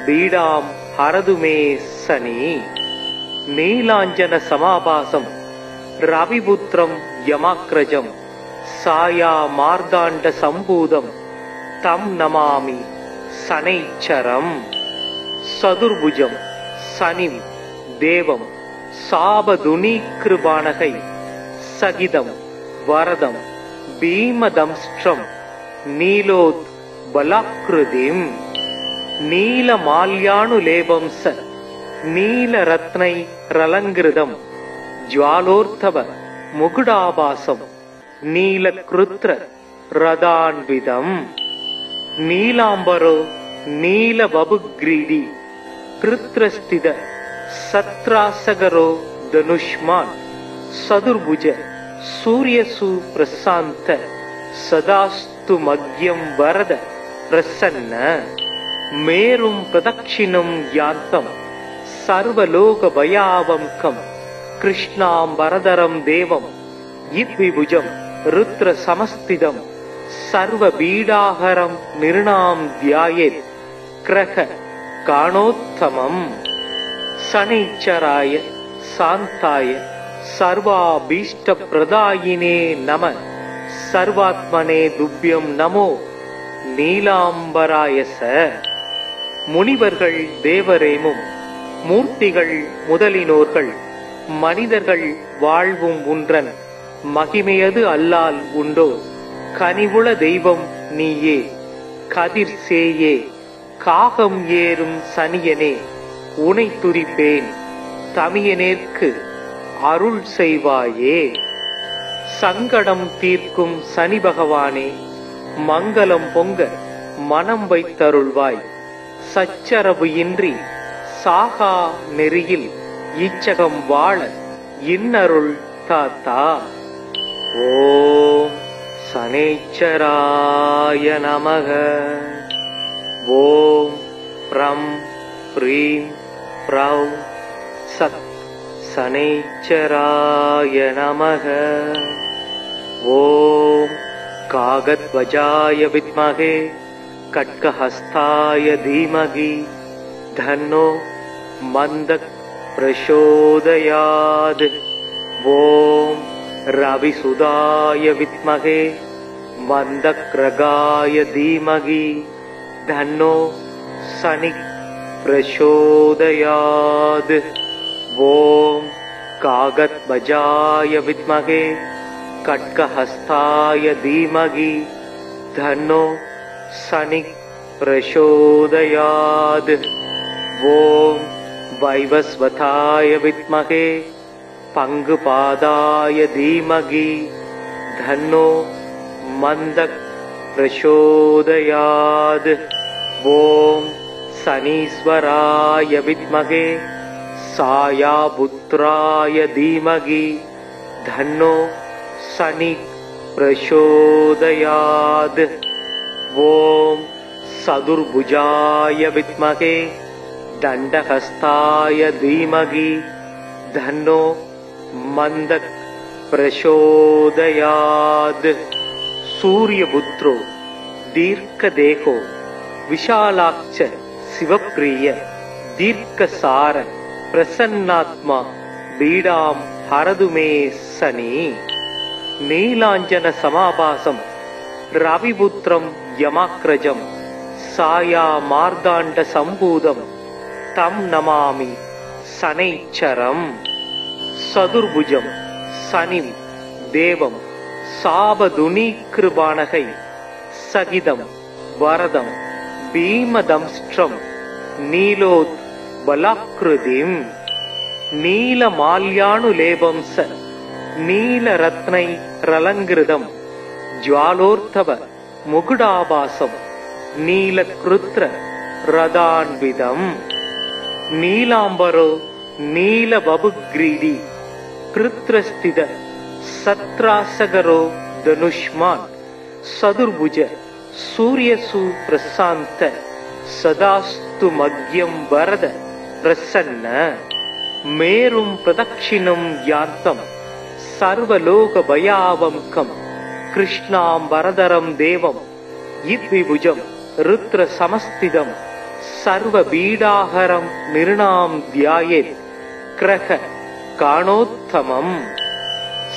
पीडां हरदु मे शनि. नीलाञ्जन समाभासं रविपुत्रं यमाग्रजं साया मार्दाण्ड सम्भूतं तं नमामि शनैश्चरम्. सदुर्भुजं शनिं देवं शापदुनीकृपाणकै सगिदं वरदं भीमदंष्ट्रं नीलोद्बलाकृतिम् नीलमाल्यानुलेपं स नीलरत्नैरलङ्कृतं ज्वालोर्धव मुकुटाभासं नीलकृत्र रदान्वितम्. नीलाम्बरो नीलवपुग्रीडी कृत्रस्थित सत्रासगरो धनुष्मान् सदुर्भुज सूर्यसु प्रशान्त सदास्तु मग्यं वरद प्रसन्न मेरुं प्रदक्षिणं यान्तं सर्वलोकभयावङ्कं कृष्णाम्बरधरं देवं यद्विभुजं रुद्रसमस्थितं சர்வ பீடாஹரம் நிருணாம் தியாயேத் கிரக காணோத்தமம். சனைச்சராய சாந்தாய சர்வாபீஷ்ட பிரதாயினே நம. சர்வாத்மனே துப்யம் நமோ நீலாம்பராயச. முனிவர்கள் தேவரேமும் மூர்த்திகள் முதலினோர்கள் மனிதர்கள் வாழ்வும் உன்றன் மகிமையது அல்லால் உண்டோ. கனிவுள தெய்வம் நீயே கதிர் சேயே காகம் ஏறும் சனியனே உனை துதிப்பேன் தமியனேற்கு அருள் செய்வாயே. சங்கடம் தீர்க்கும் சனி பகவானே மங்களம் பொங்க மனம் வைத்தருள்வாய். சச்சரவு இன்றி சாகா நெறியில் இச்சகம் வாழ இன்னருள் தாத்தா. ஓம் சனேச்சராய நமக. ஓம் ப்ரம் ப்ரீம் ப்ரௌ சத் சனேச்சராய நமக. ஓம் காகத்வஜாய வித்மகே கட்கஹஸ்தாய தீமகி தன்னோ மந்தக் பிரசோதயாத். ஓம் ரவிசுதாய வித்மகே மந்தக்ரகாய தீமகி தன்னோ சனிக் பிரசோதயாத். ஓம் காகத்வஜாய வித்மகே கட்கஹஸ்தாய தீமகி தன்னோ சனிக் பிரசோதயாத். ஓம் வைவஸ்வதாய வித்மகே பங்குபாதாய தீமகி தன்னோ மந்தக் பிரசோதயாத். ஓம் சனீஸ்வராய வித்மகே சாயாபுத்ராய தீமகி தன்னோ சனிக் பிரசோதயாத். ஓம் சதுர்புஜாய வித்மகே தண்டஹஸ்தாய தீமகி தன்னோ மந்தக் பிரசோதயாத். சூரியபுத்ரோ தீர்க்கதேகோ விஷாலாட்ச சிவப்பிரிய தீர்க்கசார பிரசன்னாத்மா பீடாம் ஹரதுமே சனி. நீலாஞ்சன சமாபாசம் ரவிபுத்திரம் யமாக்ரஜம் சாயா மார்தாண்ட சம்பூதம் தம் நமாமி சனைச்சரம். சதுர்புஜம் சனிம் தேவம் சாபதுனீக்ருபானகை சகிதம் வரதம் பீமதம்ஸ்ட்ரம் நீலோத் பலாக்ருதிம். நீலமால்யானுலேபம் ச நீலரத்னை ரலங்கிருதம் ஜ்வாலோர்த்தவ முகுடாபாசம் நீலக்ருத்ர ரதான்விதம். நீலாம்பரோ நீலபபுக்ரீடி கிருத்ரஸ்தித சத்ராசகரோ தனுஷ்மான். சதுர்புஜ சூரியசு பிரசாந்த சதாஸ்து மக்யம் வரத பிரசன்ன. மேரும் பிரதட்சிணம் யாந்தம் சர்வலோக பயாவம்கம் கிருஷ்ணாம் வரதரம் தேவம் இத்விபுஜம் ருத்ர சமஸ்திதம் சர்வ பீடாஹரம் நிருணாம் தியாயேத் கிரக காணோத்தமம்.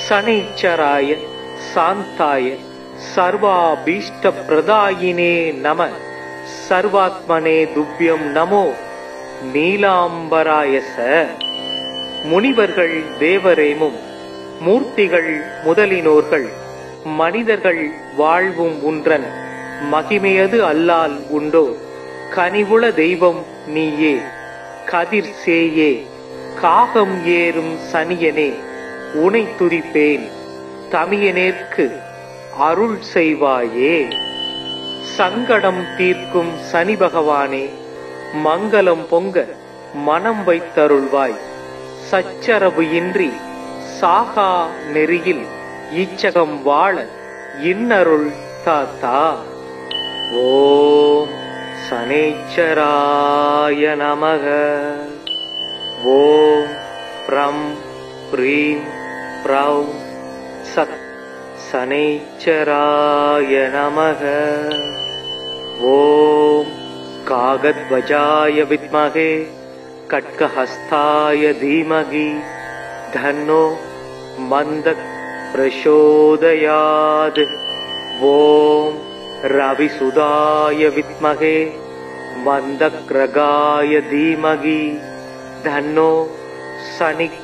சனைச்சராய சாந்தாய சர்வாபீஷ்ட பிரதாயினே நம. சர்வாத்மனே துப்யம் நமோ நீலாம்பராயச. முனிவர்கள் தேவரேமும் மூர்த்திகள் முதலினோர்கள் மனிதர்கள் வாழ்வும் உன்றன் மகிமையது அல்லால் உண்டோ. கனிவுள தெய்வம் நீயே கதிர் சேயே காகம் ஏறும் சனியனே உனை துதிப்பேன் தமியனேற்கு அருள் செய்வாயே. சங்கடம் தீர்க்கும் சனி பகவானே மங்களம் பொங்க மனம் வைத்தருள்வாய். சச்சரவு இன்றி சாகா நெறியில் இச்சகம் வாழ இன்னருள் தாத்தா. ஓம் சனேச்சராய நமக. ஓம் ப்ரம் ப்ரீம் ப்ரௌ சத் சனைச்சராய நமக. ஓம் காகத்வஜாய வித்மகே கட்கஹஸ்தாய தீமகி தன்னோ மந்தக் பிரசோதயாத். ஓம் ரவிசுதாய வித்மகே மந்தக்ரகாய தீமகி தன்னோ சனிக்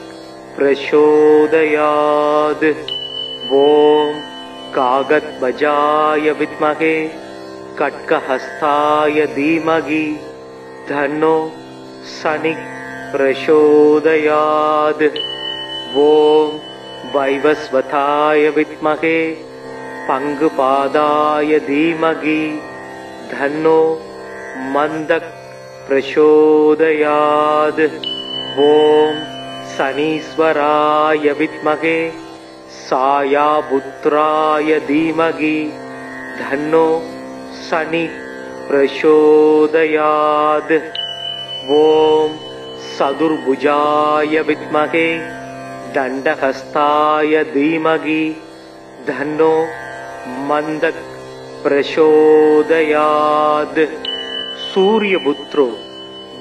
பிரசோதயாத். ஓம் காகத்வஜாய வித்மகே கட்கஹஸ்தாய தீமகி தன்னோ சனிக் பிரசோதயாத். ஓம் வைவஸ்வதாய வித்மகே பங்குபாதாய தீமகி தன்னோ மந்தக் பிரசோதயாத். ஓம் சனீஸ்வராய வித்மகே சாயாபுத்ராய தீமகி தன்னோ சனி பிரசோதயாத். ஓம் சதுர்புஜாய வித்மகே தண்டஹஸ்தாய தீமகி தன்னோ மந்தக் பிரசோதயாத். சூரியபுத்ரோ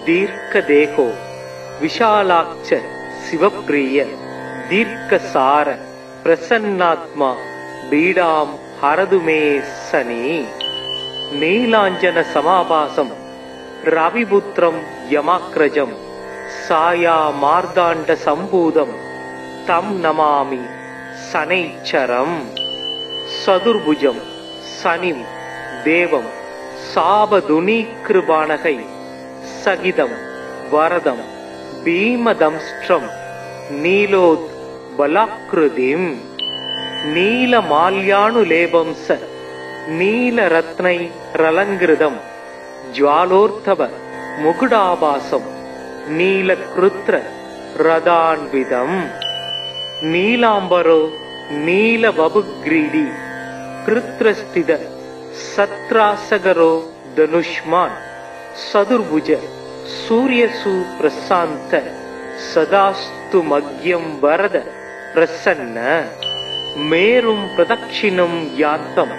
தீர்க்கதேகோ விஷாலாட்ச சிவப்பிரிய தீர்க்கசார பிரசன்னாத்மா பீடாம் ஹரதுமே சனி. நீலாஞ்சன சமாபாசம் ரவிபுத்திரம் யமாக்ரஜம் சாயா மார்தாண்ட சம்பூதம் தம் நமாமி சனைச்சரம். சதுர்புஜம் சனிம் தேவம் சாபதுனீக்ருபாணகை சகிதம் வரதம் பீமதம்ஸ்ட்ரம் நீலோத் பலாக்ருதிம். நீலமால்யானுலேபம் ச நீலரத்னை ரலங்கிருதம் ஜ்வாலோர்த்தவ முகுடாபாசம் நீலக்ருத்ர ரதான்விதம். நீலாம்பரோ நீலவபுக்ரீடி கிருத்ரஸ்தித சத்ராசகரோ தனுஷ்மான். சதுர்புஜ சூரியசு பிரசாந்த சதாஸ்து மக்யம் வரத பிரசன்ன. மேரும் பிரதட்சிணம் யாந்தம்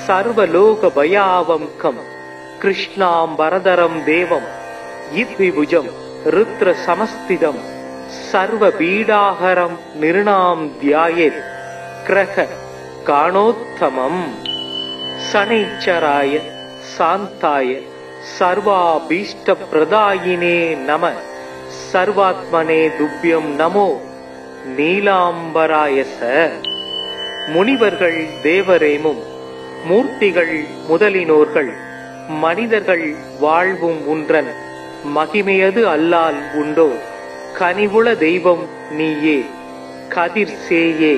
சர்வலோக பயாவம்கம் கிருஷ்ணாம்பரதரம் தேவம் இவ்விபுஜம் ருத்ர சமஸ்திதம் சர்வ பீடாஹரம் நிருணாம் தியாயேத் கிரக காணோத்தமம். சனைச்சராய சாந்தாய சர்வாபீஷ்ட பிரதாயினே நம. சர்வாத்மனே துப்யம் நமோ நீலாம்பராயச. முனிவர்கள் தேவரேமும் மூர்த்திகள் முதலினோர்கள் மனிதர்கள் வாழ்வும் உன்றன் மகிமையது அல்லால் உண்டோ. கனிவுள தெய்வம் நீயே கதிர் சேயே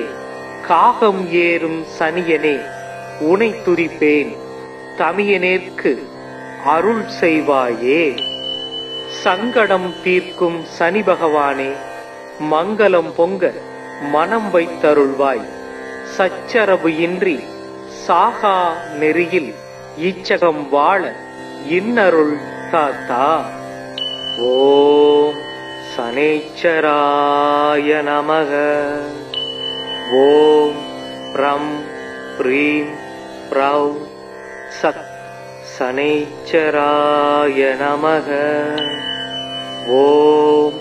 காகம் ஏறும் சனியனே உனை துதிப்பேன் தமியனேற்கு அருள் செய்வாயே. சங்கடம் தீர்க்கும் சனி பகவானே மங்களம் பொங்க மனம் வைத்தருள்வாய். சச்சரவு இன்றி சாகா நெறியில் இச்சகம் வாழ இன்னருள் தாத்தா. ஓம் சனேச்சராய நமக. ஓம் ப்ரம் ப்ரீம் ப்ரௌ சத் சனேச்சராய நமக. ஓம்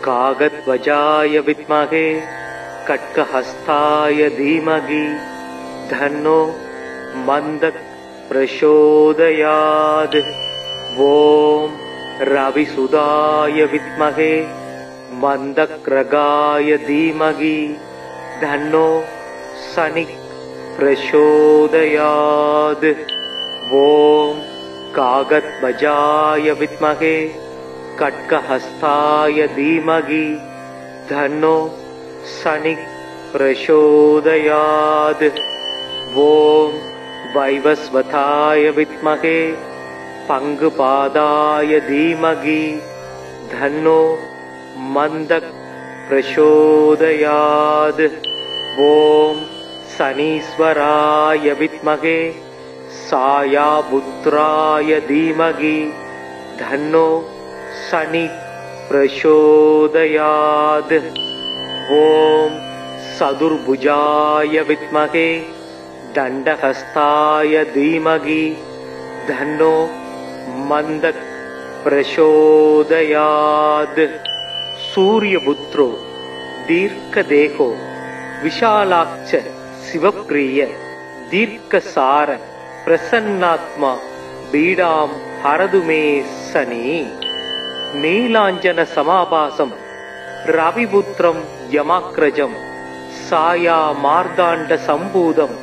காகத்வஜாய வித்மகே கட்கஹஸ்தாய தீமகி தன்னோ மந்தக் பிரசோதயாத். ஓம் ரவிசுதாய வித்மகே மந்தக்ரகாய தீமகி தன்னோ சனிக் பிரசோதயாத். ஓம் காகத்வஜாய வித்மகே கட்கஹஸ்தாய தீமகி தன்னோ சனிக் பிரசோதயாத். ஓம் வைவஸ்வதாய வித்மகே பங்குபாதாய தீமகி தன்னோ மந்தக் பிரசோதயாத். ஓம் சனீஸ்வராய வித்மகே சாயாபுத்ராய தீமகி தன்னோ சனி பிரசோதயாத். ஓம் சதுர்புஜாய வித்மகே தண்டஹஸ்தாய தீமகி தன்னோ மந்தக் பிரசோதயாத். சூரியபுத்ரோ தீர்க்கதேகோ விஷாலாட்ச சிவப்பிரிய தீர்க்கசார பிரசன்னாத்மா பீடாம் ஹரதுமே சனி. நீலாஞ்சன சமாபாசம் ரவிபுத்திரம் யமாக்ரஜம் சாயா மார்தாண்ட சம்பூதம்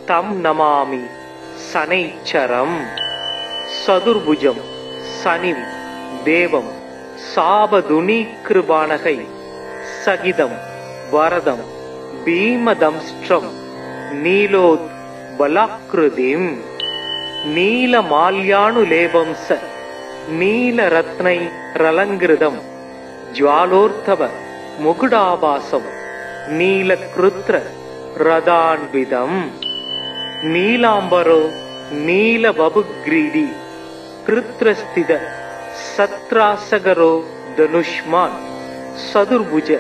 தம் நமாமி சனைச்சரம். சதுர்புஜம் சனிம் தேவம் சாபதுனீகிருபாணகை சகிதம் வரதம் பீமதம்ஸ்ட்ரம் நீலோத் பலாக்ருதிம். நீலமால்யானுலேபம் ச நீலரத்னை ரலங்கிருதம் ஜ்வாலோர்த்தவ முகுடாபாசம் நீலக்ருத்ர ரதான்விதம். நீலாம்பரோ நீலவபுக்ரீடி கிருத்ரஸ்தித சத்ராசகரோ தனுஷ்மான். சதுர்புஜ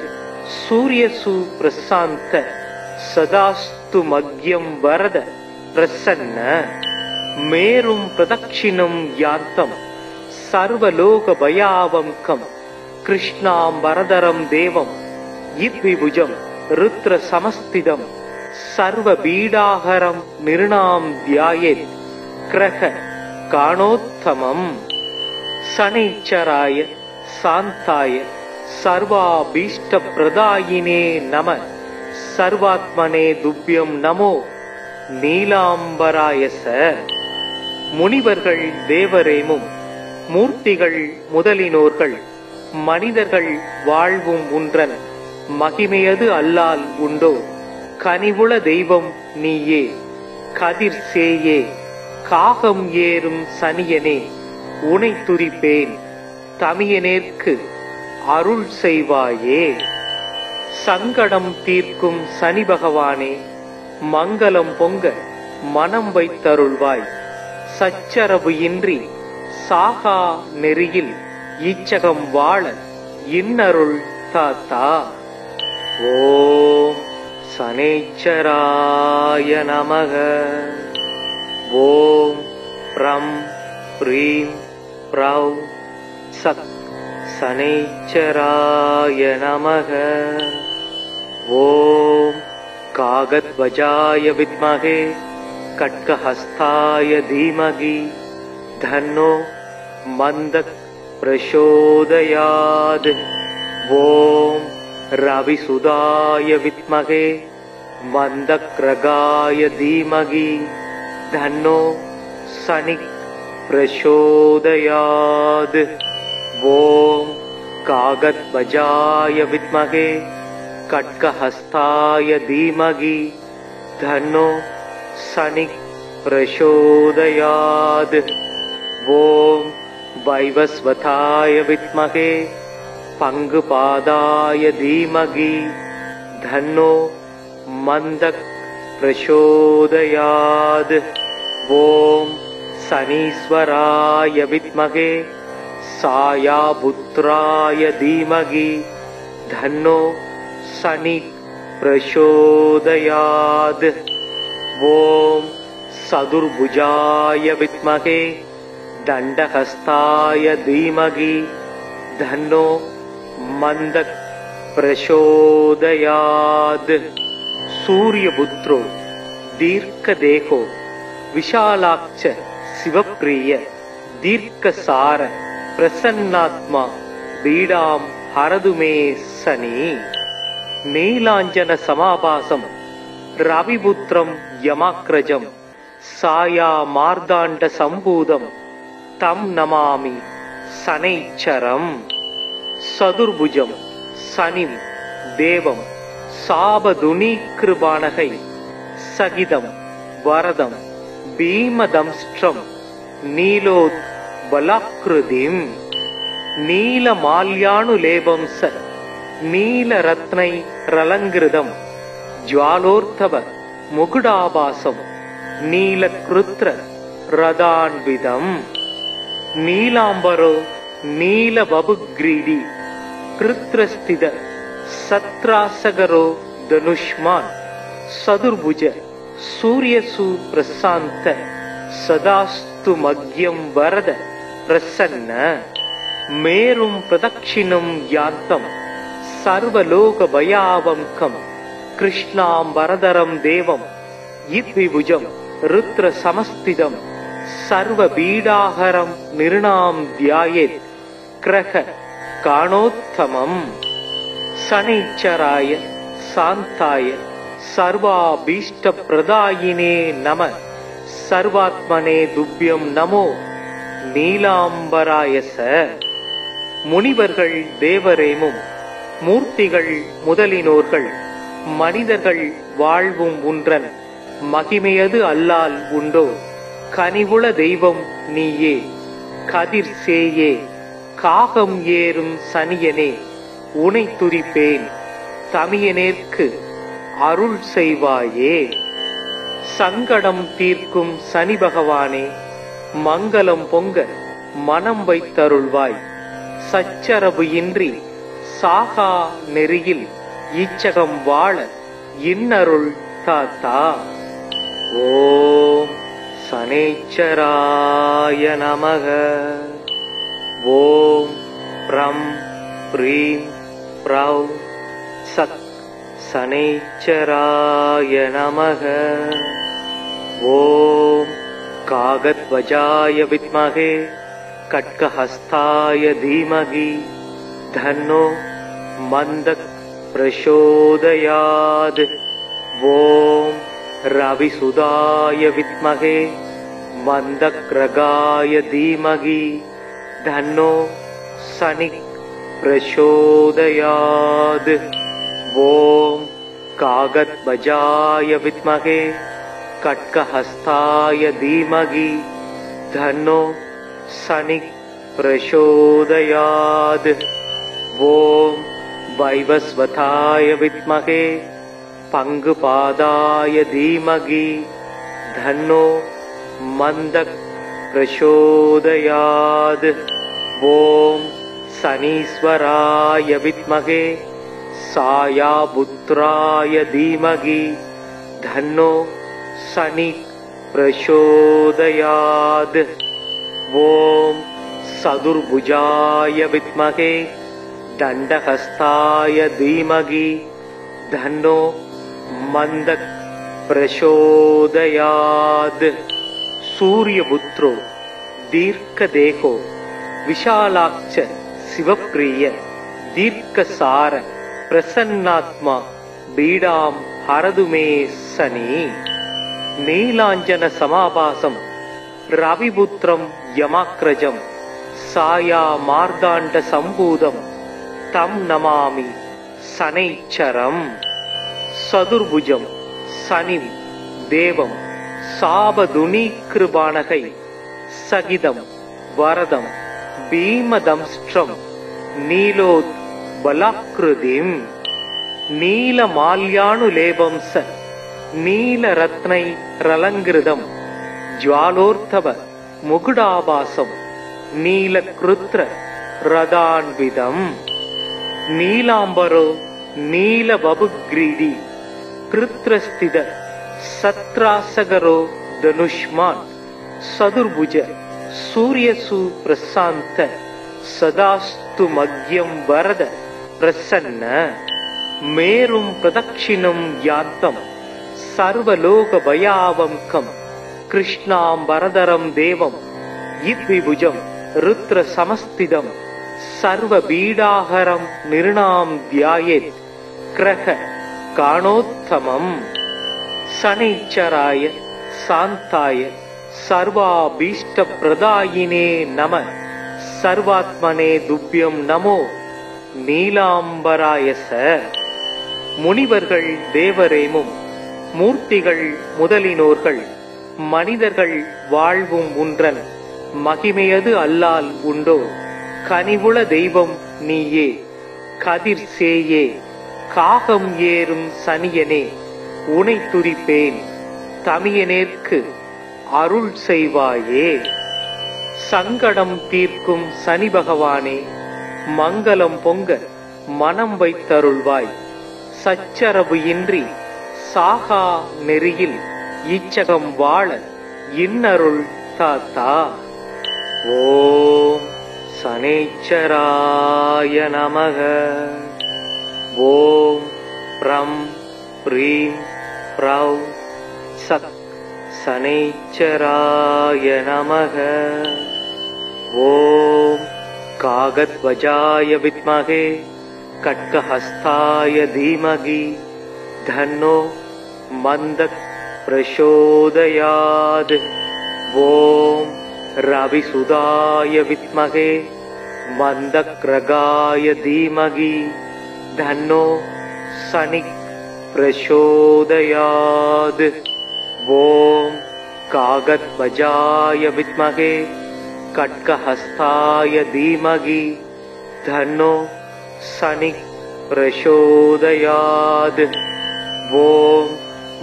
சூரியசு பிரசாந்த சதாஸ்து மக்யம் வரத பிரசன்ன. மேரும் பிரதட்சிணம் யாந்தம் சர்வலோக பயாவம்கம் கிருஷ்ணாம் வரதரம் தேவம் இத்விபுஜம் ருத்ர சமஸ்திதம் சர்வ பீடாஹரம் நிருணாம் தியாயேத் கிரக காணோத்தமம். சனைச்சராய சாந்தாய சர்வாபீஷ்ட பிரதாயினே நம சர்வாத்மனே துப்யம் நமோ நீலாம்பராயச. முனிவர்கள் தேவரேமும் மூர்த்திகள் முதலினோர்கள் மனிதர்கள் வாழ்வும் உன்றன் மகிமையது அல்லால் உண்டோ. கனிவுள தெய்வம் நீயே கதிர் சேயே காகம் ஏறும் சனியனே உனை துதிப்பேன் தமியனேற்கு அருள் செய்வாயே. சங்கடம் தீர்க்கும் சனி பகவானே மங்களம் பொங்க மனம் வைத்தருள்வாய். சச்சரவு இன்றி சாகா நெறியில் இச்சகம் வாழ இன்னருள் தாத்தா. ஓம் சனேச்சராய நமக. ஓம் ப்ரம் ப்ரீம் ப்ரௌ சத் சனேச்சராய நமக. ஓம் காகத்வஜாய வித்மகே கட்கஹஸ்தாய தீமகி தன்னோ மந்தக் பிரசோதயாத். ஓம் ரவிசுதாய வித்மகே மந்தக்ரகாய தீமகி தன்னோ சனிக் பிரசோதயாத். ஓம் காகத்வஜாய வித்மகே கட்கஹஸ்தாய தீமகி தன்னோ சனிக் பிரசோதயாத். ஓம் வைவஸ்வதாய வித்மகே பங்குபாதாய தீமகி தன்னோ மந்தக் பிரசோதயாத். ஓம் சனீஸ்வராய வித்மகே சாயாபுத்ராய தீமகி தன்னோ சனி பிரசோதயாத். ஓம் சதுர்புஜாய வித்மகே தண்டஹஸ்தாய தீமகி தன்னோ மந்தக் பிரசோதயாத். சூரியபுத்ரோ தீர்க்கதேகோ விஷாலாட்ச சிவப்பிரிய தீர்க்கசார பிரசன்னாத்மா பீடாம் ஹரதுமே சனி. நீலாஞ்சன சமாபாசம் ரவிபுத்திரம் யமாக்ரஜம் சாயா மார்தாண்ட சம்பூதம் தம் நமாமி சனைச்சரம். சதுர்புஜம் சனிம் தேவம் சாபதுனீகிருபாணகை சகிதம் வரதம் பீமதம்ஸ்ட்ரம் நீலோத் பலாக்ருதிம். நீலமால்யானுலேபம் ச நீலரத்னை ரலங்கிருதம் ஜ்வாலோர்த்தவ முகுடாபாசம் நீலக்ருத்ர ரதான்விதம். நீலாம்பரோ நீலவபுக்ரீடி கிருத்ரஸ்தித சத்ராசகரோ தனுஷ்மான் சதுர்புஜ சூரியசு பிரசாந்த சதாஸ்து மக்யம் வரத பிரசன்ன மேரும் பிரதக்ஷிணம் யாந்தம் சர்வலோக பயாவங்கம் கிருஷ்ணாம் வரதரம் தேவம் இத்விபுஜம் ருத்ர சமஸ்திதம் சர்வ பீடாஹரம் நிருணாம் தியாயேத் கிரக காணோத்தமம். சனைச்சராய சாந்தாய சர்வாபீஷ்ட பிரதாயினே நம சர்வாத்மனே துப்யம் நமோ நீலாம்பராயச. முனிவர்கள் தேவரேமும் மூர்த்திகள் முதலினோர்கள் மனிதர்கள் வாழ்வும் உன்றன் மகிமையது அல்லால் உண்டோ கனிவுள தெய்வம் நீயே கதிர் சேயே காகம் ஏறும் சனியனே உனை துதிப்பேன் தமியனேற்கு அருள் செய்வாயே. சங்கடம் தீர்க்கும் சனி பகவானே மங்களம் பொங்க மனம் வைத்தருள்வாய் சச்சரவு இன்றி சாகா நெறியில் இச்சகம் வாழ இன்னருள் தாத்தா. ஓம் சனேச்சராய நமக. ஓம் ப்ரம் ப்ரீம் ப்ரௌ சத் சனேச்சராய நமக. ஓம் காகத்வஜாய வித்மகே கட்கஹஸ்தாய தீமகி தன்னோ மந்தக் பிரசோதயாத். ஓம் ரவிசுதாய வித்மகே மந்தக்ரகாய தீமகி தன்னோ சனிக் பிரசோதயாத். ஓம் காகத்வஜாய வித்மகே கட்கஹஸ்தாய தீமகி தன்னோ சனிக் பிரசோதயாத். ஓம் வைவஸ்வதாய வித்மகே பங்குபாதாய தீமகி தன்னோ மந்தக் பிரசோதயாத். ஓம் சனீஸ்வராய வித்மகே சாயாபுத்ராய தீமகி தன்னோ சனி பிரசோதயாத். ஓம் சதுர்புஜாய வித்மகே தண்டஹஸ்தாய தீமகி தன்னோ மந்தக் பிரசோதயாத். சூரியபுத்ரோ தீர்க்கதேகோ விஷாலாட்ச சிவப்பிரிய தீர்க்கசார பிரசன்னாத்மா பீடாம் ஹரதுமே சனி. நீலாஞ்சன சமாபாசம் ரவிபுத்திரம் யமாக்ரஜம் சாயா மார்தாண்ட சம்பூதம் தம் நமாமி சனைச்சரம். சதுர்புஜம் சனிம் தேவம் சாபதுனீக்ருபாணகை சகிதம் வரதம் பீமதம்ஸ்ட்ரம் நீலோத் பலாக்ருதிம். நீலமால்யானுலேபம் ச நீலரத்னை ரலங்கிருதம் ஜ்வாலோர்த்தவ முகுடாபாசம் நீலக்ருத்ர ரதான்விதம். நீலாம்பரோ நீலவபுக்ரீடி கிருத்ரஸ்தித சத்ராசகரோ தனுஷ்மான் சதுர்புஜ சூரியசு பிரசாந்த சதாஸ்து மக்யம் வரத பிரசன்ன மேரும் பிரதக்ஷிணம் யாந்தம் சர்வலோக பயாவங்கம் கிருஷ்ணாம் வரதரம் தேவம் இத்விபுஜம் ருத்ர சமஸ்திதம் சர்வ பீடாஹரம் நிருணாம் தியாயேத் கிரக காணோத்தமம். சனைச்சராய சாந்தாய சர்வாபீஷ்ட பிரதாயினே நம சர்வாத்மனே துப்யம் நமோ நீலாம்பராயச. முனிவர்கள் தேவரேமும் மூர்த்திகள் முதலினோர்கள் மனிதர்கள் வாழ்வும் உன்றன் மகிமையது அல்லால் உண்டோ கனிவுள தெய்வம் நீயே கதிர் சேயே காகம் ஏறும் சனியனே உனை துதிப்பேன் தமியனேற்கு அருள் செய்வாயே. சங்கடம் தீர்க்கும் சனி பகவானே மங்களம் பொங்க மனம் வைத்தருள்வாய் சச்சரவு இன்றி சாகா நெறியில் இச்சகம் வாழ இன்னருள் தாத்தா. ஓம் சனீச்சராய நமக. ஓம் ப்ரம் ப்ரீம் ப்ரௌ சக் சனீச்சராய நமக. ஓம் காகத்வஜாய வித்மகே கட்கஹஸ்தாய தீமகி தன்னோ மந்தக் பிரசோதயாத். ஓம் ரவிசுதாய வித்மகே மந்தக்ரகாய தீமகி தன்னோ சனிக் பிரசோதயாத். ஓம் காகத்வஜாய வித்மகே கட்கஹஸ்தாய தீமகி தன்னோ சனிக் பிரசோதயாத். ஓம்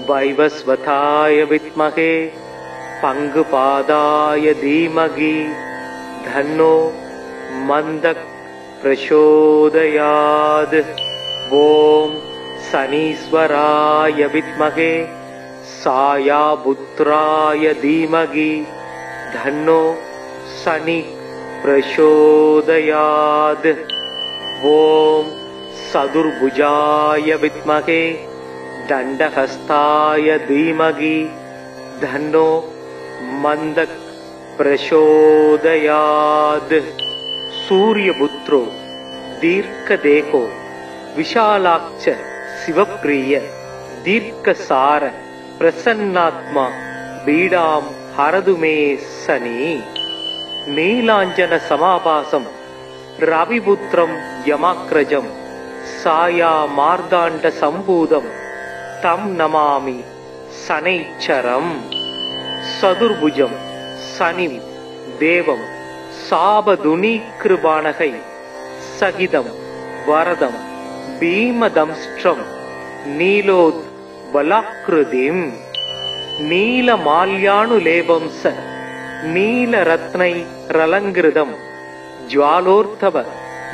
வைவஸ்வதாய வித்மகே பங்குபாதாய தீமகி தன்னோ மந்தக் பிரசோதயாத். ஓம் சனீஸ்வராய வித்மகே சாயாபுத்ராய தீமகி தன்னோ சனி பிரசோதயாத். ஓம் சதுர்புஜாய வித்மகே தண்டஹஸ்தாய தீமகி தன்னோ மந்தக் பிரசோதயாத். சூரியபுத்ரோ தீர்க்கதேகோ விஷாலாக்ஷ சிவப்பிரிய தீர்க்கசார பிரசன்னாத்மா பீடாம் ஹரதுமே சனி. நீலாஞ்சன சமாபாசம் ரவிபுத்திரம் யமாக்ரஜம் சாயா மார்தாண்ட சம்பூதம் தம் நமாமி சனைச்சரம். சதுர்புஜம் சனிம் தேவம் சாபதுனீக்ருபாணகை சகிதம் வரதம் பீமதம்ஸ்ட்ரம் நீலோத் வலாக்ருதிம். நீலமால்யானுலேபம் ச நீலரத்னை ரலங்கிருதம் ஜ்வாலோர்த்தவ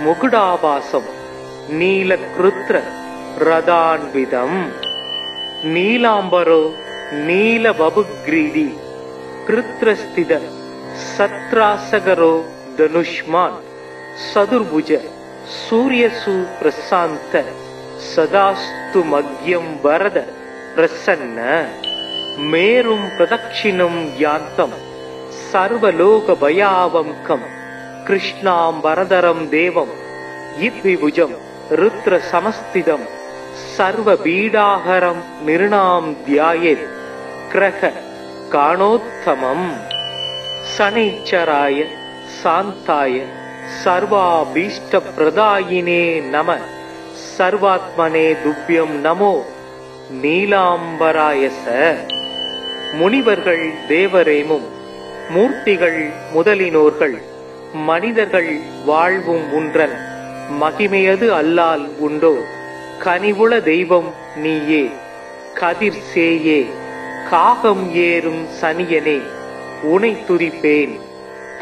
முகுடாபாசம் நீலக்ருத்ர ரதான்விதம். நீலாம்பரோ நீலபபுக்ரீடி கிருத்ரஸ்தித சத்ராசகரோ தனுஷ்மான். சதுர்புஜ சூரியசு பிரசாந்த சதாஸ்து மக்யம் வரத பிரசன்ன. மேரும் பிரதட்சிணம் யாந்தம் சர்வலோக பயாவம்கம் கிருஷ்ணாம்பரதரம் தேவம் இத்விபுஜம் ருத்ர சமஸ்திதம் சர்வ பீடாஹரம் நிருணாம் தியாயேத் கிரக காணோத்தமம். சனைச்சராய சாந்தாய சர்வாபீஷ்ட பிரதாயினே நம. சர்வாத்மனே துப்யம் நமோ நீலாம்பராயச. முனிவர்கள் தேவரேமும் மூர்த்திகள் முதலினோர்கள் மனிதர்கள் வாழ்வும் உன்றன் மகிமையது அல்லால் உண்டோ. கனிவுள தெய்வம் நீயே கதிர் சேயே காகம் ஏறும் சனியனே உனை துதிப்பேன்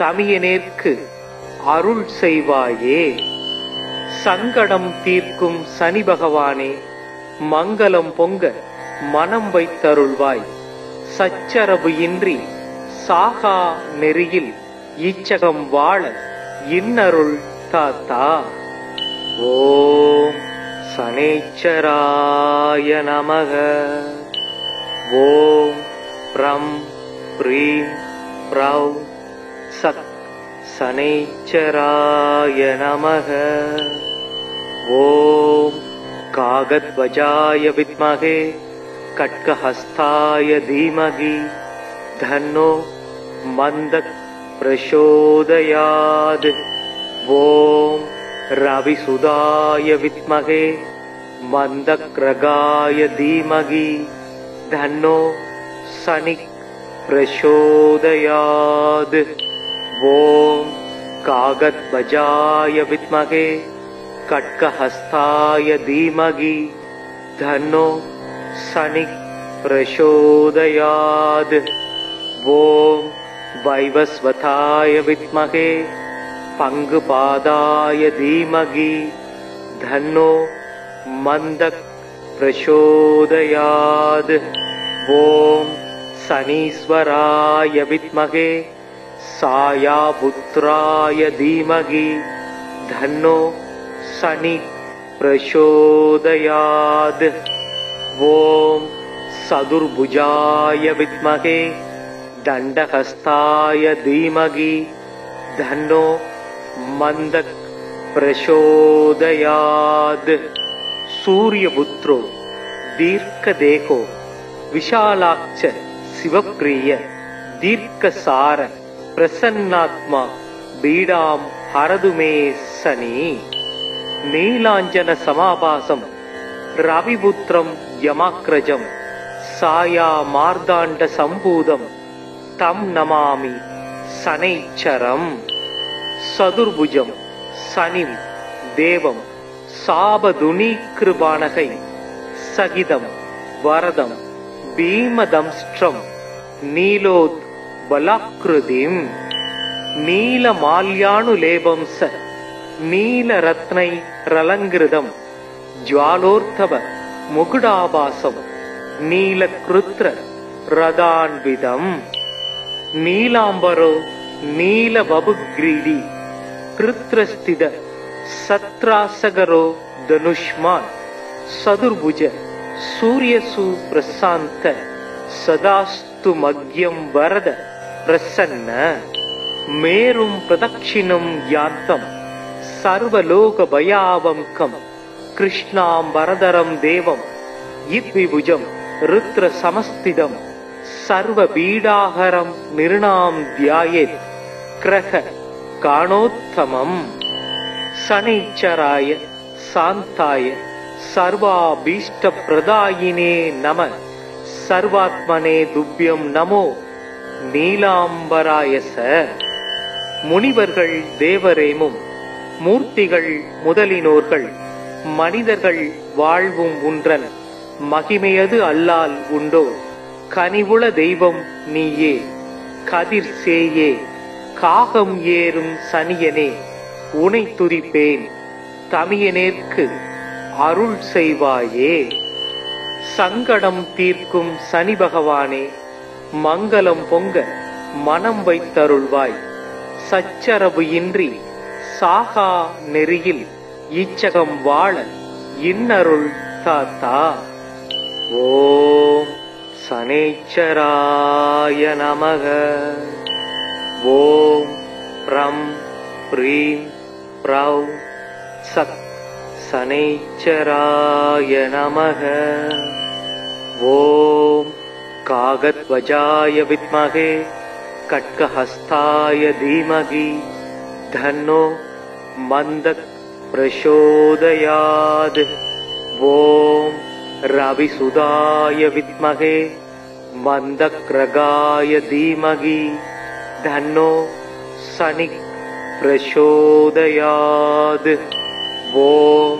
தமியனேற்கு அருள் செய்வாயே. சங்கடம் தீர்க்கும் சனி பகவானே மங்களம் பொங்க மனம் வைத்தருள்வாய். சச்சரவு இன்றி சாகா நெறியில் இச்சகம் வாழ இன்னருள் தாத்தா. ஓம் சனீச்சராய நமக. ஓம் ப்ரம் ப்ரீம் ப்ரௌ சக் சனீச்சராய நமக. ஓம் காகத்வஜாய வித்மகே கட்கஹஸ்தாய தீமகி தன்னோ மந்தக் பிரசோதயாத். ஓம் ரவிசுதாய வித்மகே மந்தக்ரகாய தீமகி தன்னோ சனிக் பிரசோதயாத். ஓம் காகத்வஜாய வித்மகே கட்கஹஸ்தாய தீமகி தன்னோ சனிக் பிரசோதயாத். ஓம் வைவஸ்வதாய வித்மகே பங்குபாதாய தீமகி தன்னோ மந்தக் प्रचोदयात्। ॐ शनीश्वराय विद्महे सायापुत्राय धीमहि धन्नो शनि प्रचोदयात्। ॐ चतुर्भुजाय विद्महे दण्डहस्ताय धीमहि धन्नो मन्दः प्रचोदयात्। सूर्यपुत्रो दीर्घदेहो विशालाक्ष शिवप्रिय दीर्घसार प्रसन्नात्मा बीडां हरतु मे शनि। नीलाञ्जन समाभासं रविपुत्रं यमाग्रजं साया मार्दाण्ड सम्भूतं तं नमामि शनैश्चरम्। चतुर्भुजं शनिं देवं शापदुनीकृपाणकै सहितं वरदं भीमदंष्ट्रं नीलोद्बलाकृतिम् नीलमाल्यानुलेपं स नीलरत्नैरलङ्कृतं ज्वालोर्धव मुकुटाभासं नीलकृत्र रदान्वितम् नीलाम्बरो नीलवपुग्रीडी कृत्रस्थित सत्रासगरो धनुष्मान् चतुर्भुज सूर्यसु प्रशान्त सदास्तु मग्यं वरद प्रसन्न। मेरुं प्रदक्षिणं यान्तं सर्वलोकभयावङ्कं कृष्णाम्बरधरं देवं यद्विभुजं रुद्रसमस्थितं सर्वपीडाहरं निर्णां ध्यायेत् ग्रह काणोत्तमम्। शनैश्चराय शान्ताय सर्वाभीष्टप्रदायिने नमः। सर्वात्मने तुभ्यं नमो நீலாம்பராய ச. முனிவர்கள் தேவரேமும் மூர்த்திகள் முதலினோர்கள் மனிதர்கள் வாழ்வும் உன்றன் மகிமையது அல்லால் உண்டோ கனிவுள தெய்வம் நீயே கதிர் சேயே காகம் ஏறும் சனியனே உனை துதிப்பேன் தமியனேற்கு அருள் செய்வாயே. சங்கடம் தீர்க்கும் சனி பகவானே மங்களம் பொங்க மனம் வைத்தருள்வாய். சச்சரவு இன்றி சாகா நெறியில் இச்சகம் வாழ இன்னருள் தாத்தா. ஓம் சனேச்சராய நமக. ஓம் ப்ரம் ப்ரீம் ப்ரௌ சத் சனேச்சராய நமக. ஓம் कागध्वजाय विद्महे खड्गहस्ताय धीमहि धन्नो मन्दः प्रचोदयात्। ॐ रविसुदाय विद्महे मन्दग्रगाय धीमहि धन्नो शनिः प्रचोदयात्। ॐ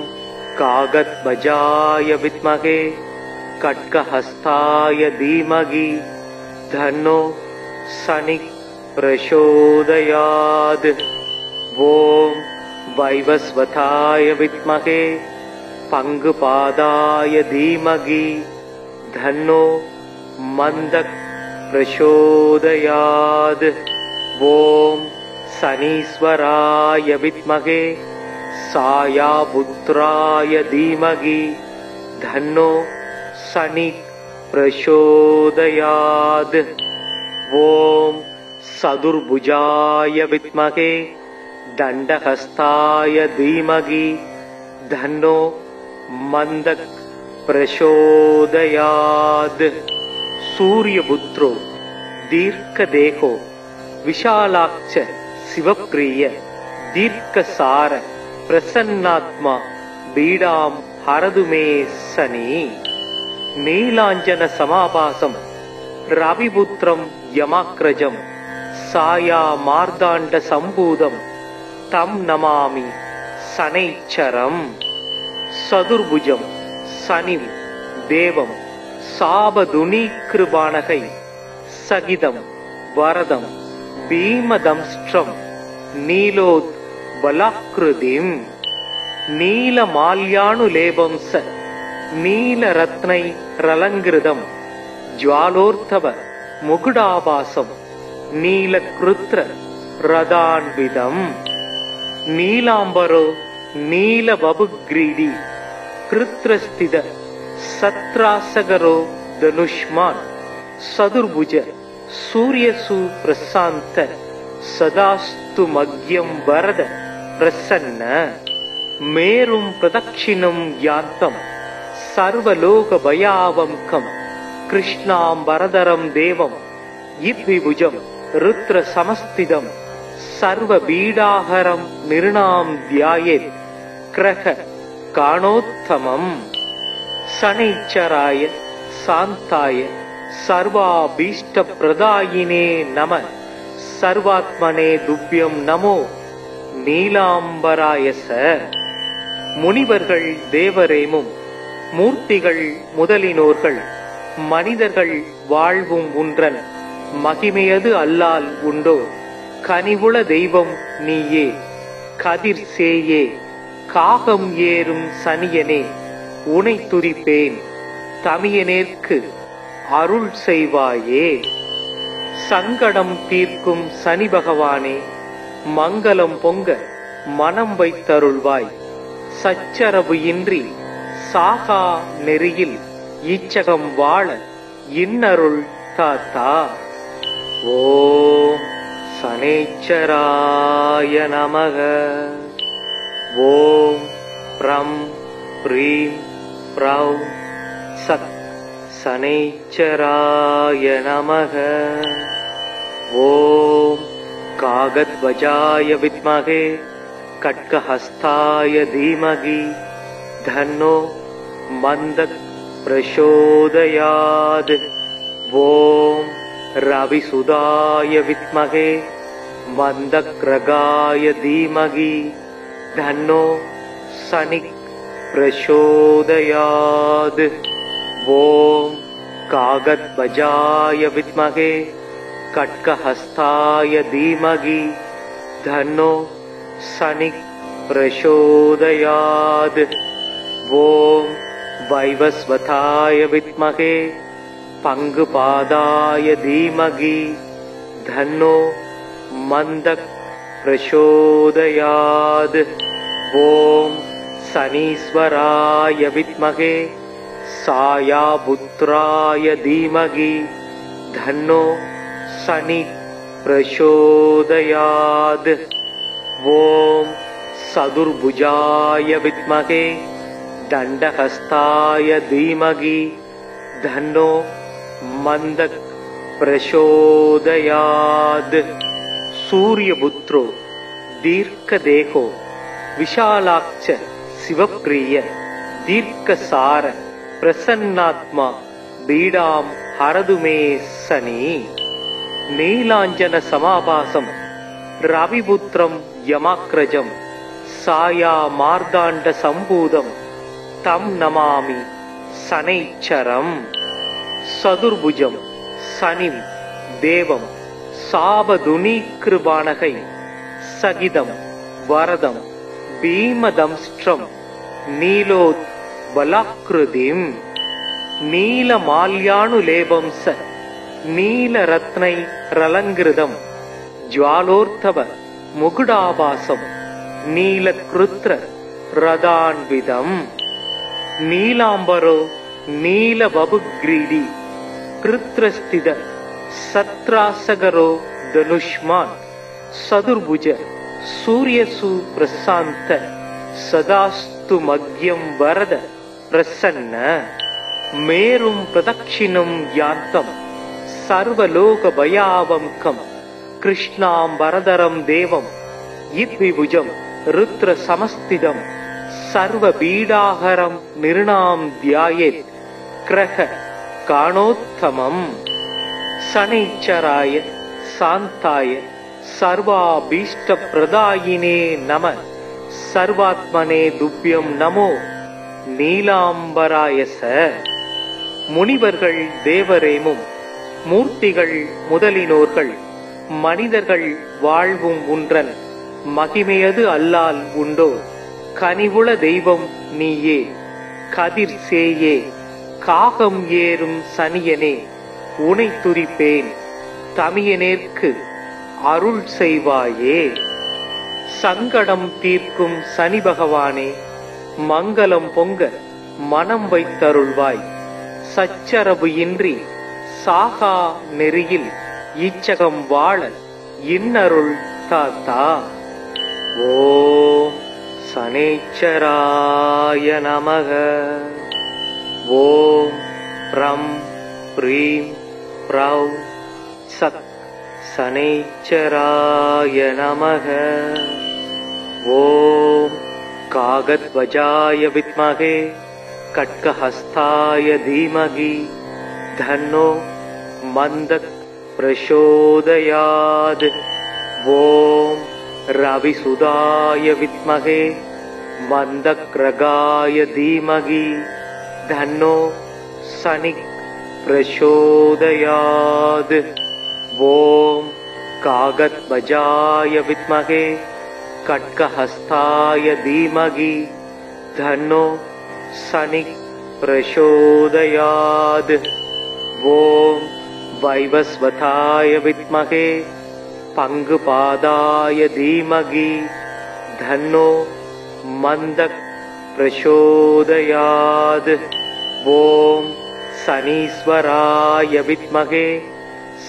कागध्वजाय विद्महे खड्गहस्ताय धीमहि धन्नो शनिः प्रचोदयात्। ॐ वैवस्वताय विद्महे पङ्गुपादाय धीमहि धन्नो मन्दः प्रचोदयात्। ॐ शनीश्वराय विद्महे सायापुत्राय धीमहि धन्नो शनि प्रचोदयात्। ॐ चतुर्भुजाय विद्महे दण्डहस्ताय धीमहि धन्नो मन्दः प्रचोदयात्। सूर्यपुत्रो दीर्घदेहो विशालाक्ष शिवप्रिय दीर्घसार प्रसन्नात्मा बीडां हरतु मे शनि। नीलाञ्जन समाभासं रविपुत्रं यमाग्रजं साया मार्दाण्ड सम्भूतं तं नमामि शनैश्चरम्। चतुर्भुजं शनिं देवं शापदुनीकृपाणकै सहितं वरदं भीमदंष्ट्रं नीलोद्बलाकृतिम् नीलमाल्यानुलेपं स நீல ரத்னை ரலங்கிருதம் ஜ்வாலோர்த்தவ முகுடாபாசம் நீல கிருத்ர ரதான்விதம் நீலாம்பரோ நீல வபுக்ரீடி கிருத்ரஸ்தித சத்ராசகரோ தனுஷ்மான் சதுர்புஜ சூரியசு பிரசாந்த சதாஸ்து மக்யம் வரத பிரசன்ன மேரும் பிரதட்சிணம் யாந்தம் சர்வலோக பயாவம்கம் கிருஷ்ணாம்பரதரம் தேவம் இத்விபுஜம் ருத்ர சமஸ்திதம் சர்வ பீடாஹரம் நிருணாம் தியாயேத் கிரக காணோத்தமம் சனைச்சராய சாந்தாய சர்வாபீஷ்ட பிரதாயினே நம சர்வாத்மனே துப்யம் நமோ நீலாம்பராயச. முனிவர்கள் தேவரேமும் மூர்த்திகள் முதலினோர்கள் மனிதர்கள் வாழ்வும் உன்றன் மகிமையது அல்லால் உண்டோ கனிவுள தெய்வம் நீயே கதிர் சேயே காகம் ஏறும் சனியனே உனை துதிப்பேன் தமியனேற்கு அருள் செய்வாயே. சங்கடம் தீர்க்கும் சனி பகவானே மங்களம் பொங்க மனம் வைத்தருள்வாய் சச்சரவு இன்றி சாகா நெறியில் இச்சகம் வாழ இன்னருள் தாத்தா. ஓம் சனேச்சராய நமக. ஓம் ப்ரம் ப்ரீம் ப்ரௌ சத் சனேச்சராய நமக. ஓம் காகத்வஜாய வித்மகே கட்கஹஸ்தாய தீமகி தன்னோ மந்தக் பிரசோதயாத். ஓம் ரவிசுதாய வித்மகே மந்தக்ரகாய தீமகி தன்னோ சனிக் பிரசோதயாத். ஓம் காகத்வஜாய வித்மகே கட்கஹஸ்தாய தீமகி தன்னோ சனிக் பிரசோதயாத். ஓம் வைவஸ்வதாய வித்மகே பங்குபாதாய தீமகி தன்னோ மந்தக் பிரசோதயாத். ஓம் சனீஸ்வராய வித்மகே சாயாபுத்ராய தீமகி தன்னோ சனி பிரசோதயாத். ஓம் சதுர்புஜாய வித்மகே தண்டஹஸ்தாய தீமகி தன்னோ மந்தக் பிரசோதயாத். சூரியபுத்ரோ தீர்க்கதேகோ விஷாலாட்ச சிவப்பிரிய தீர்க்கசார பிரசன்னாத்மா பீடாம் ஹரதுமே சனி. நீலாஞ்சன சமாபாசம் ரவிபுத்திரம் யமாக்ரஜம் சாயா மார்தாண்ட சம்பூதம் தம் நமாமி சனைச்சரம். சதுர்புஜம் சனிம் தேவம் சாபதுனீக்ருபாணகை சகிதம் வரதம் பீமதம்ஸ்ட்ரம் நீலோத் பலாக்ருதிம். நீலமால்யானுலேபம் ச நீலரத்னை ரலங்கிருதம் ஜ்வாலோர்த்தவ முகுடாபாசம் நீலக்ருத்ர ரதான்விதம் நீலாம்பரோ நீலவபுக்ரீடி கிருத்ரஸ்தித சத்ராசகரோ தனுஷ்மான் சதுர்புஜ சூரியசு பிரசாந்த சதாஸ்து மக்யம் வரத பிரசன்ன மேரும் பிரதட்சிணம் யாந்தம் சர்வலோக பயாவம்கம் கிருஷ்ணாம்பரதரம் தேவம் இத்விபுஜம் ருத்ர சமஸ்திதம் சர்வ பீடாஹரம் நிருணாம் தியாயேத் கிரக காணோத்தமம். சனைச்சராய சாந்தாய சர்வாபீஷ்ட பிரதாயினே நம சர்வாத்மனே துப்யம் நமோ நீலாம்பராயச. முனிவர்கள் தேவரேமும் மூர்த்திகள் முதலினோர்கள் மனிதர்கள் வாழ்வும் உன்றன் மகிமையது அல்லால் உண்டோ கனிவுள தெய்வம் நீயே கதிர் சேயே காகம் ஏறும் சனியனே உனை துதிப்பேன் தமியனேற்கு அருள் செய்வாயே. சங்கடம் தீர்க்கும் சனி பகவானே மங்களம் பொங்க மனம் வைத்தருள்வாய். சச்சரவு இன்றி சாகா நெறியில் இச்சகம் வாழ இன்னருள் தாத்தா. ஓம் சனேச்சராய நமக. ஓம் ரம் ப்ரீம் ப்ரௌ சத் சனேச்சராய நமக. ஓம் காகத்வஜாய வித்மகே கட்கஹஸ்தாய தீமகி தன்னோ மந்தக் பிரசோதயாத். ஓம் ரவிசுதாய வித்மகே மந்தக்ரகாய தீமகி தன்னோ சனிக் பிரசோதயாத். ஓம் காகத்வஜாய வித்மகே கட்கஹஸ்தாய தீமகி தன்னோ சனிக் பிரசோதயாத். ஓம் வைவஸ்வதாய வித்மகே பங்குபாதாய தீமகி தன்னோ மந்தக் பிரசோதயாத். ஓம் சனீஸ்வராய வித்மகே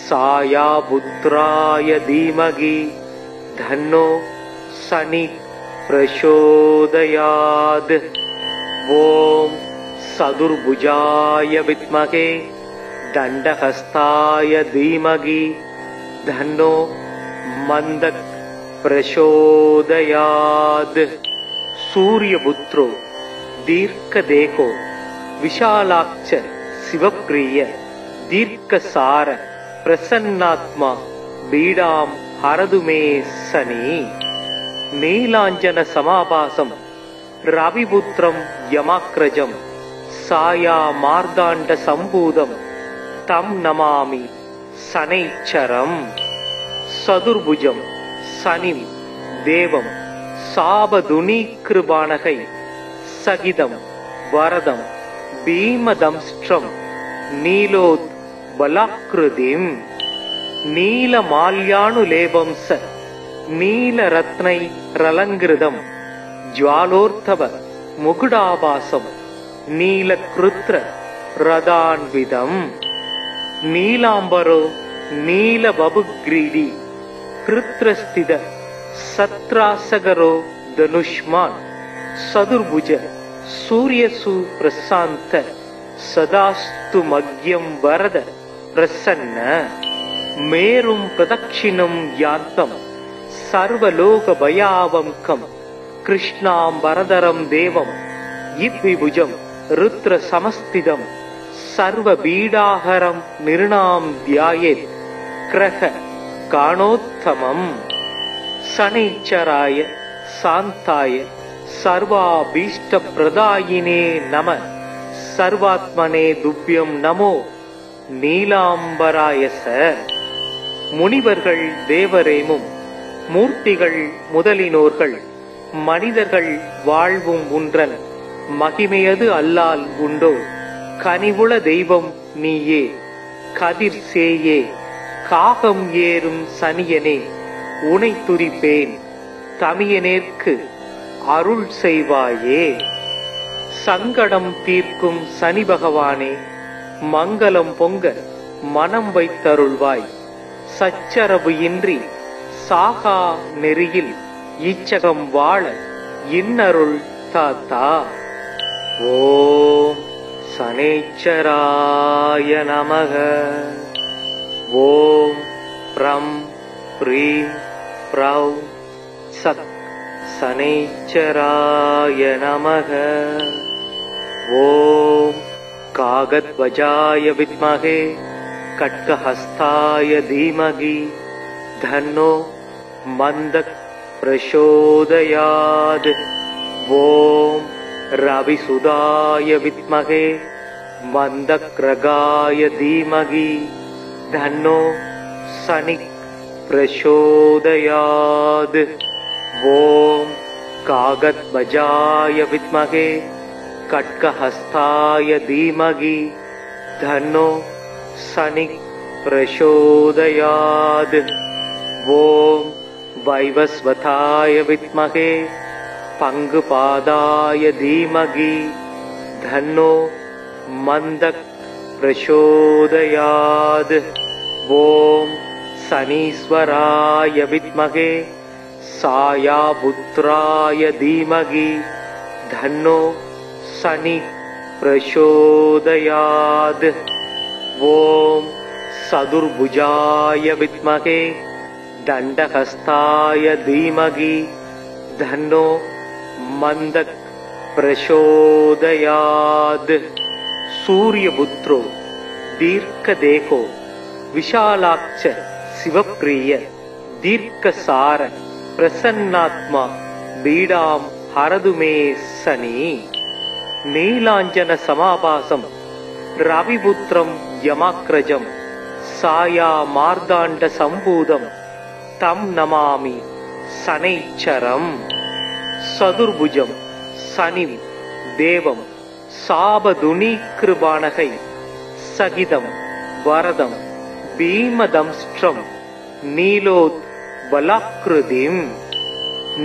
சாயாபுத்ராய தீமகி தன்னோ சனி பிரசோதயாத். ஓம் சதுர்புஜாய வித்மகே தண்டஹஸ்தாய தீமகி தன்னோ மந்தக் பிரசோதயாத். சூரியபுத்ரோ தீர்க்கதேகோ விஷாலாட்ச சிவப்ரிய தீர்க்கசார பிரசன்னாத்மா பீடாம் ஹரதுமே சனி. நீலாஞ்சன சமாபாசம் ரவிபுத்திரம் யமாக்ரஜம் சாயா மார்தாண்ட சம்பூதம் தம் நமாமி சனைச்சரம். சதுர்புஜம் சனிம் தேவம் சாபதுனீகிருபாணகை சகிதம் வரதம் பீமதம்ஸ்ட்ரம் நீலோத் பலாக்ருதிம். நீலமால்யானுலேபம் ச நீலரத்னை ரலங்கிருதம் ஜ்வாலோர்த்தவ முகுடாபாசம் நீலக்ருத்ர ரதான்விதம். நீலாம்பரோ நீலபபுக்ரீடி கிருத்ரஸ்தித சத்ராசகரோ தனுஷ்மான். சதுர்புஜ சூரியசு பிரசாந்த சதாஸ்து மக்யம் வரத பிரசன்ன. மேரும் பிரதட்சிணம் யாந்தம் சர்வலோக பயாவம்கம் கிருஷ்ணாம்பரதரம் தேவம் இவ்விபுஜம் ருத்ர சமஸ்திதம் சர்வ பீடாஹரம் நிருணாம் தியாயேத் கிரக காணோத்தமம். சனைச்சராய சாந்தாய சர்வாபீஷ்ட பிரதாயினே நம. சர்வாத்மனே துப்யம் நமோ நீலாம்பராயச. முனிவர்கள் தேவரேமும் மூர்த்திகள் முதலினோர்கள் மனிதர்கள் வாழ்வும் உன்றன் மகிமையது அல்லால் உண்டோ. கனிவுள தெய்வம் நீயே கதிர் சேயே காகம் ஏறும் சனியனே உனை துதிப்பேன் தமியனேற்கு அருள் செய்வாயே. சங்கடம் தீர்க்கும் சனி பகவானே மங்களம் பொங்க மனம் வைத்தருள்வாய். சச்சரவு இன்றி சாகா நெறியில் இச்சகம் வாழ இன்னருள் தாத்தா. ஓம் சனேச்சராய நமக. ஓம் ரம் ப்ரீம் ப்ரௌ சத் சனேச்சராய நமக. ஓம் காகத்வஜாய வித்மகே கட்கஹஸ்தாய தீமகி தன்னோ மந்தக் பிரசோதயாத். ஓம் ரவிசுதாய வித்மகே மந்தக்ரகாய தீமகி தன்னோ சனிக் பிரசோதயாத். ஓம் காகத்வஜாய வித்மகே खड्गहस्ताय धीमहि धन्नो शनिः प्रचोदयात्। ॐ वैवस्वताय विद्महे पङ्गुपादाय धीमहि धन्नो मन्दः प्रचोदयात्। ॐ शनीश्वराय विद्महे सायापुत्राय धीमहि धन्नो शनिः प्रचोदयात्। ॐ चतुर्भुजाय विद्महे दण्डहस्ताय धीमहि धन्नो मन्दः प्रचोदयात्। सूर्यपुत्रो दीर्घदेहो विशालाक्ष शिवप्रिय दीर्घसार प्रसन्नात्मा बीडां हरतु मे शनि। नीलाञ्जन समाभासं रविपुत्रं यमाग्रजं साया मार्दाण्ड सम्भूतं तं नमामि शनैश्चरम्। चतुर्भुजं शनिं देवं शापदुनीकृबाणकै सहितं वरदं भीमदंष्ट्रं नीलोद्बलाकृतिम्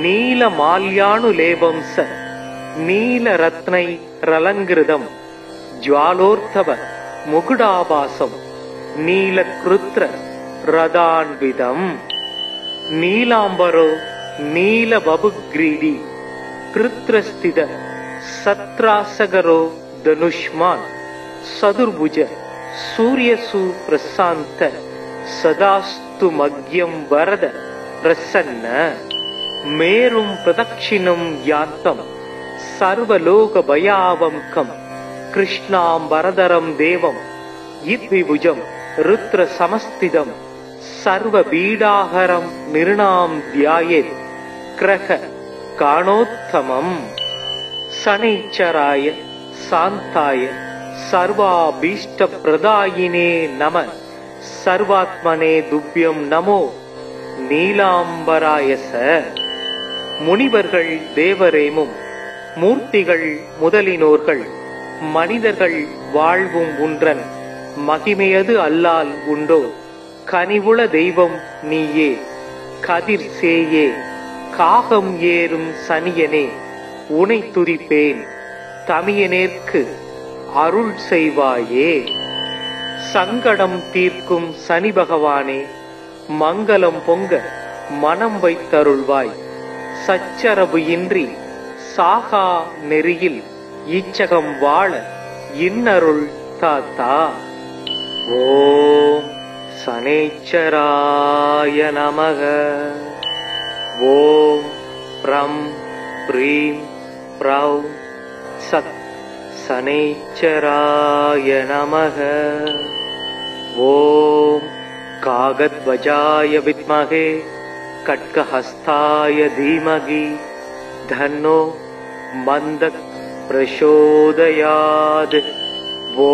नीलमाल्यानुलेपं स नीलरत्नैरलङ्कृतं ज्वालोर्धव मुकुटाभासं नीलकृत्र रदान्वितम् नीलाम्बरो नीलवपुग्रीडी कृत्रस्थित सत्रासगरो धनुष्मान् चतुर्भुज सूर्यसु प्रशान्त सदास्तु मग्यं वरद प्रसन्न। मेरुं प्रदक्षिणं यान्तं सर्वलोकभयावङ्कं कृष्णाम्बरधरं देवं यद्विभुजं रुद्रसमस्थितं सर्वपीडाहरं निर्णां ध्यायेत् ग्रह काणोत्तमम्। शनैश्चराय शान्ताय सर्वाभीष्टप्रदायिने नमः। सर्वात्मने तुभ्यं नमो நீலாம்பராய ச. முனிவர்கள் தேவரேமும் மூர்த்திகள் முதலினோர்கள் மனிதர்கள் வாழ்வும் உன்றன் மகிமையது அல்லால் உண்டோ. கனிவுள தெய்வம் நீயே கதிர் சேயே காகம் ஏறும் சனியனே உனை துதிப்பேன் தமியனேற்கு அருள் செய்வாயே. சங்கடம் தீர்க்கும் சனி பகவானே மங்களம் பொங்க மனம் வைத்தருள்வாய். சச்சரவு இன்றி சாகா நெறியில் இச்சகம் வாழ இன்னருள் தாத்தா. ஓம் சனேச்சராய நமக. ஓம் ப்ரம் ப்ரீம் ப்ரௌ சத் சனேச்சராய நமக. ஓம் कागध्वजाय विद्महे खड्गहस्ताय धीमहि धन्नो मन्दः प्रचोदयात्। ॐ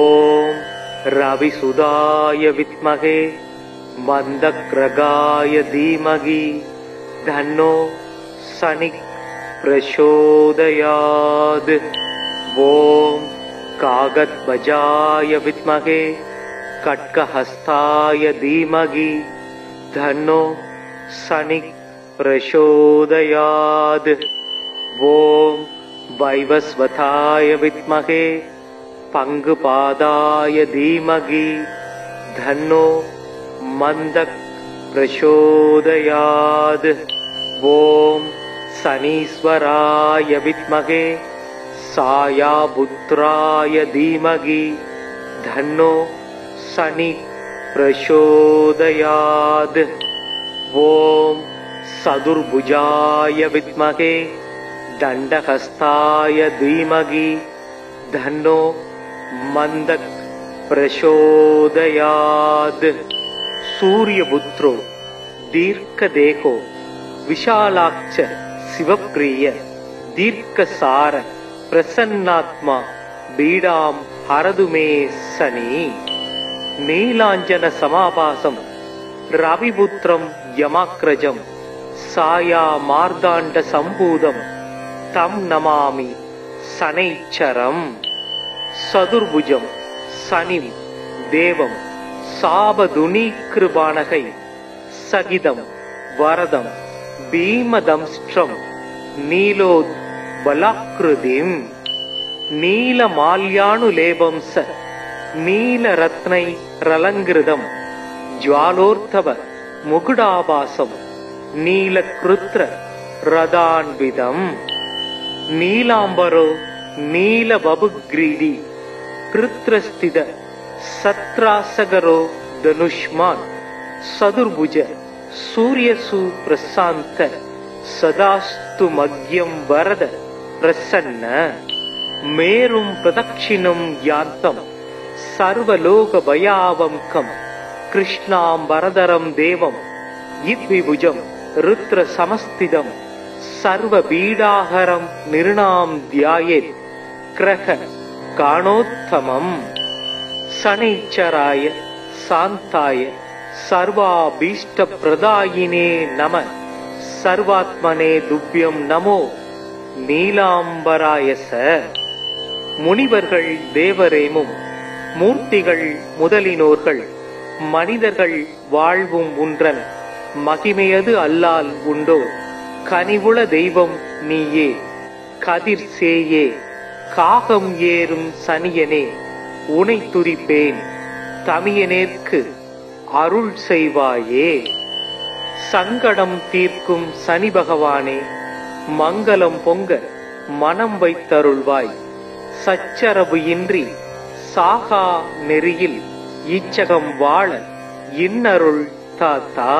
रविसुदाय विद्महे मन्दग्रगाय धीमहि धन्नो शनिः प्रचोदयात्। ॐ कागध्वजाय विद्महे खड्गहस्ताय धीमहि धन्नो शनिः प्रचोदयात्। ॐ वैवस्वताय विद्महे पङ्गुपादाय धीमहि धन्नो मन्दः प्रचोदयात्। ॐ शनीश्वराय विद्महे सायापुत्राय धीमहि धन्नो शनि प्रचोदयात्। ॐ चतुर्भुजाय विद्महे दण्डहस्ताय धीमहि धन्नो मन्दः प्रचोदयात्। सूर्यपुत्रो दीर्घदेहो विशालाक्ष शिवप्रिय दीर्घसार प्रसन्नात्मा बीडां हरतु मे शनि। नीलाञ्जन समाभासं रविपुत्रं यमाग्रजं साया मार्दाण्ड सम्भूतं तं नमामि சனைச்சரம். சதுர்புஜம் சனிம் தேவம் சாபதுனீகிருபானகை சகிதம் வரதம் பீமதம்ஸ்ட்ரம் நீலோத் பலாக்ருதிம். நீலமால்யானுலேபம் ச நீலரத்னை ரலங்கிருதம் ஜ்வாலோர்த்தவ முகுடாபாசம் நீலக்ருத்ர ரதான்விதம். நீலாம்பரோ நீலபபுக்ரீடி கிருத்ரஸ்தித சத்ராசகரோ தனுஷ்மான். சதுர்புஜ சூரியசு பிரசாந்த சதாஸ்து மக்யம் வரத பிரசன்ன. மேரும் பிரதட்சிணம் யாந்தம் சர்வலோக பயாவம்கம் கிருஷ்ணாம்பரதரம் தேவம் இத்விபுஜம் ருத்ர சமஸ்திதம் சர்வ பீடாஹரம் நிருணாம் தியாயேத் கிரக காணோத்தமம். சனைச்சராய சாந்தாய சர்வாபீஷ்ட பிரதாயினே நம. சர்வாத்மனே துப்யம் நமோ நீலாம்பராயச. முனிவர்கள் தேவரேமும் மூர்த்திகள் முதலினோர்கள் மனிதர்கள் வாழ்வும் உன்றன் மகிமையது அல்லால் உண்டோ. கனிவுள தெய்வம் நீயே கதிர் சேயே காகம் ஏறும் சனியனே உனை துதிப்பேன் தமியனேற்கு அருள் செய்வாயே. சங்கடம் தீர்க்கும் சனி பகவானே மங்களம் பொங்க மனம் வைத்தருள்வாய். சச்சரவு இன்றி சாகா நெறியில் இச்சகம் வாழ இன்னருள் தாத்தா.